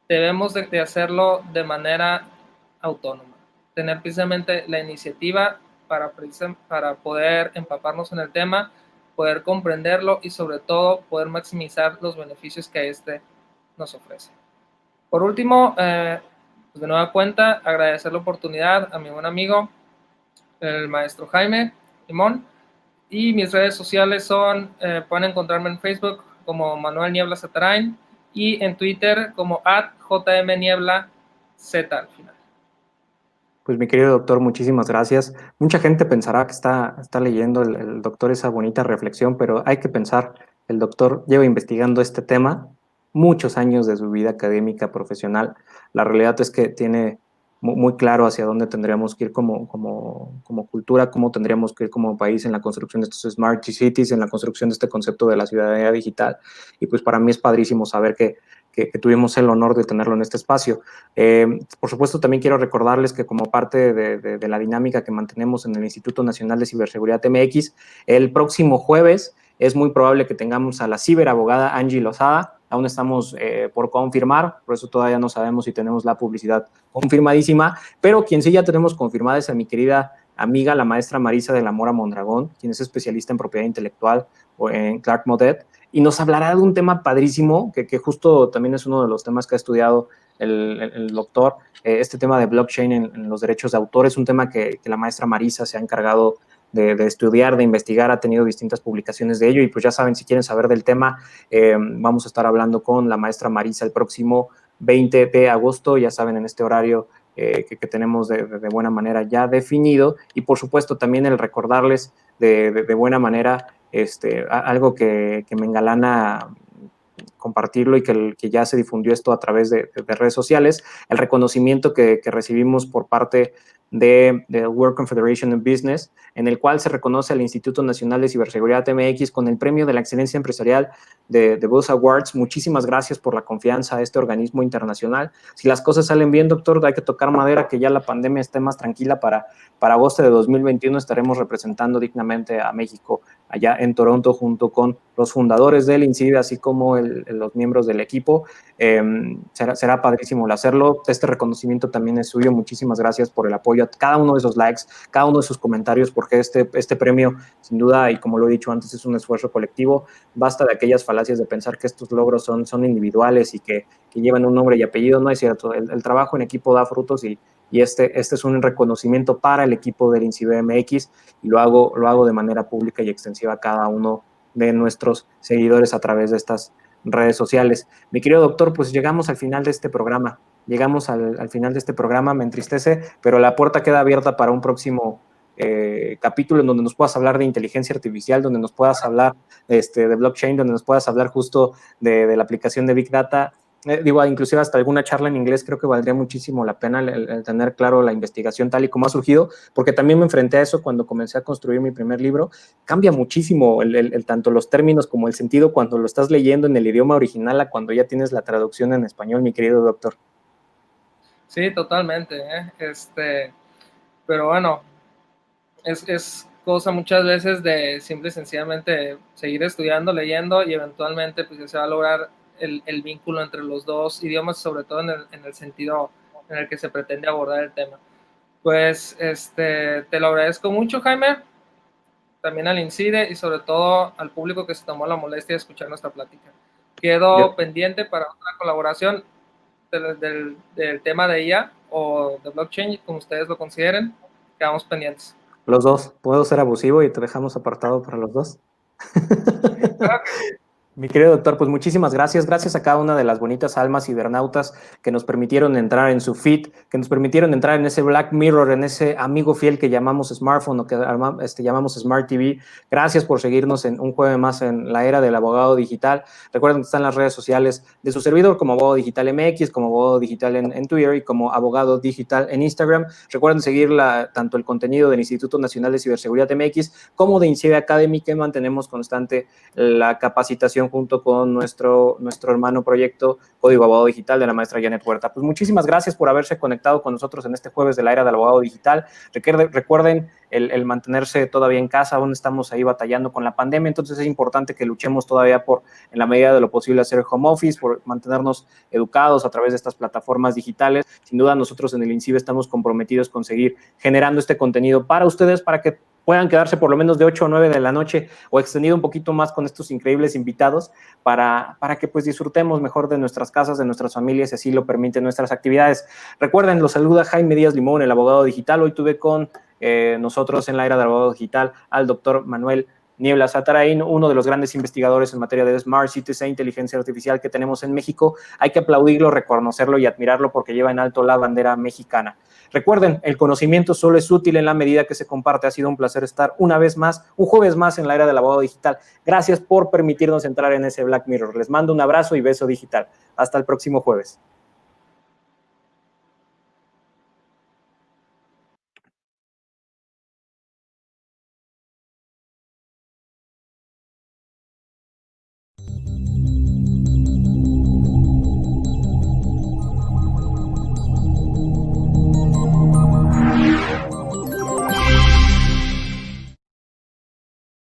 debemos de hacerlo de manera autónoma, tener precisamente la iniciativa para poder empaparnos en el tema, poder comprenderlo y sobre todo poder maximizar los beneficios que este nos ofrece. Por último, pues de nueva cuenta, agradecer la oportunidad a mi buen amigo, el maestro Jaime Limón, y mis redes sociales son, pueden encontrarme en Facebook como Manuel Niebla Zatarain y en Twitter como @jmniebla Z al final. Pues mi querido doctor, muchísimas gracias. Mucha gente pensará que está leyendo el doctor esa bonita reflexión, pero hay que pensar, el doctor lleva investigando este tema muchos años de su vida académica, profesional. La realidad es que tiene muy claro hacia dónde tendríamos que ir como cultura, cómo tendríamos que ir como país en la construcción de estos smart cities, en la construcción de este concepto de la ciudadanía digital. Y pues para mí es padrísimo saber que tuvimos el honor de tenerlo en este espacio. Por supuesto, también quiero recordarles que como parte de la dinámica que mantenemos en el Instituto Nacional de Ciberseguridad MX, el próximo jueves es muy probable que tengamos a la ciberabogada Angie Lozada. Aún estamos por confirmar, por eso todavía no sabemos si tenemos la publicidad confirmadísima, pero quien sí ya tenemos confirmada es a mi querida amiga, la maestra Marisa de la Mora Mondragón, quien es especialista en propiedad intelectual o en Clark Modet, y nos hablará de un tema padrísimo, que justo también es uno de los temas que ha estudiado el doctor, este tema de blockchain en los derechos de autor es un tema que la maestra Marisa se ha encargado de estudiar, de investigar, ha tenido distintas publicaciones de ello y pues ya saben, si quieren saber del tema, vamos a estar hablando con la maestra Marisa el próximo 20 de agosto, ya saben, en este horario que tenemos de buena manera ya definido y por supuesto también el recordarles de buena manera algo que me engalana compartirlo y que ya se difundió esto a través de redes sociales, el reconocimiento que recibimos por parte de World Confederation of Business, en el cual se reconoce al Instituto Nacional de Ciberseguridad MX con el premio de la excelencia empresarial de Buzz Awards. Muchísimas gracias por la confianza a este organismo internacional. Si las cosas salen bien, doctor, hay que tocar madera, que ya la pandemia esté más tranquila para agosto de 2021 estaremos representando dignamente a México allá en Toronto junto con los fundadores del INCIBE, así como los miembros del equipo. Será padrísimo el hacerlo. Este reconocimiento también es suyo. Muchísimas gracias por el apoyo a cada uno de esos likes, cada uno de sus comentarios, porque este premio, sin duda, y como lo he dicho antes, es un esfuerzo colectivo. Basta de aquellas falacias de pensar que estos logros son individuales y que llevan un nombre y apellido. No es cierto. El trabajo en equipo da frutos y este es un reconocimiento para el equipo del INCIBE MX y lo hago de manera pública y extensiva a cada uno de nuestros seguidores a través de estas redes sociales. Mi querido doctor, pues llegamos al final de este programa. Llegamos al final de este programa, me entristece, pero la puerta queda abierta para un próximo capítulo en donde nos puedas hablar de inteligencia artificial, donde nos puedas hablar de blockchain, donde nos puedas hablar justo de la aplicación de Big Data. Inclusive hasta alguna charla en inglés creo que valdría muchísimo la pena el tener claro la investigación tal y como ha surgido, porque también me enfrenté a eso cuando comencé a construir mi primer libro. Cambia muchísimo tanto los términos como el sentido cuando lo estás leyendo en el idioma original a cuando ya tienes la traducción en español, mi querido doctor. Sí, totalmente. Pero bueno, es cosa muchas veces de simple y sencillamente seguir estudiando, leyendo y eventualmente pues ya se va a lograr el vínculo entre los dos idiomas, sobre todo en el sentido en el que se pretende abordar el tema. Pues te lo agradezco mucho, Jaime, también al INCIDE y sobre todo al público que se tomó la molestia de escuchar nuestra plática. Quedo pendiente para otra colaboración del tema de IA o de blockchain, como ustedes lo consideren. Quedamos pendientes. Los dos. ¿Puedo ser abusivo y te dejamos apartado para los dos? Claro que sí. Mi querido doctor, pues muchísimas gracias. Gracias a cada una de las bonitas almas cibernautas que nos permitieron entrar en su feed, que nos permitieron entrar en ese Black Mirror, en ese amigo fiel que llamamos smartphone o que llamamos Smart TV. Gracias por seguirnos en un jueves más en la era del abogado digital. Recuerden que están las redes sociales de su servidor como Abogado Digital MX, como Abogado Digital en Twitter y como Abogado Digital en Instagram. Recuerden seguir tanto el contenido del Instituto Nacional de Ciberseguridad MX como de INCIBE Academy, que mantenemos constante la capacitación investigación junto con nuestro hermano proyecto Código Abogado Digital de la maestra Janet Huerta. Pues muchísimas gracias por haberse conectado con nosotros en este jueves de la era del abogado digital. Recuerden el mantenerse todavía en casa, aún estamos ahí batallando con la pandemia, entonces es importante que luchemos todavía por, en la medida de lo posible, hacer home office, por mantenernos educados a través de estas plataformas digitales. Sin duda, nosotros en el INCIBE estamos comprometidos con seguir generando este contenido para ustedes, para que puedan quedarse por lo menos de 8 o 9 de la noche o extendido un poquito más con estos increíbles invitados para que pues disfrutemos mejor de nuestras casas, de nuestras familias, si así lo permiten nuestras actividades. Recuerden, los saluda Jaime Díaz Limón, el abogado digital. Hoy tuve con nosotros en la era del abogado digital al doctor Manuel Niebla Satarain, uno de los grandes investigadores en materia de Smart Cities e inteligencia artificial que tenemos en México. Hay que aplaudirlo, reconocerlo y admirarlo porque lleva en alto la bandera mexicana. Recuerden, el conocimiento solo es útil en la medida que se comparte. Ha sido un placer estar una vez más, un jueves más en la era del abogado digital. Gracias por permitirnos entrar en ese Black Mirror. Les mando un abrazo y beso digital. Hasta el próximo jueves.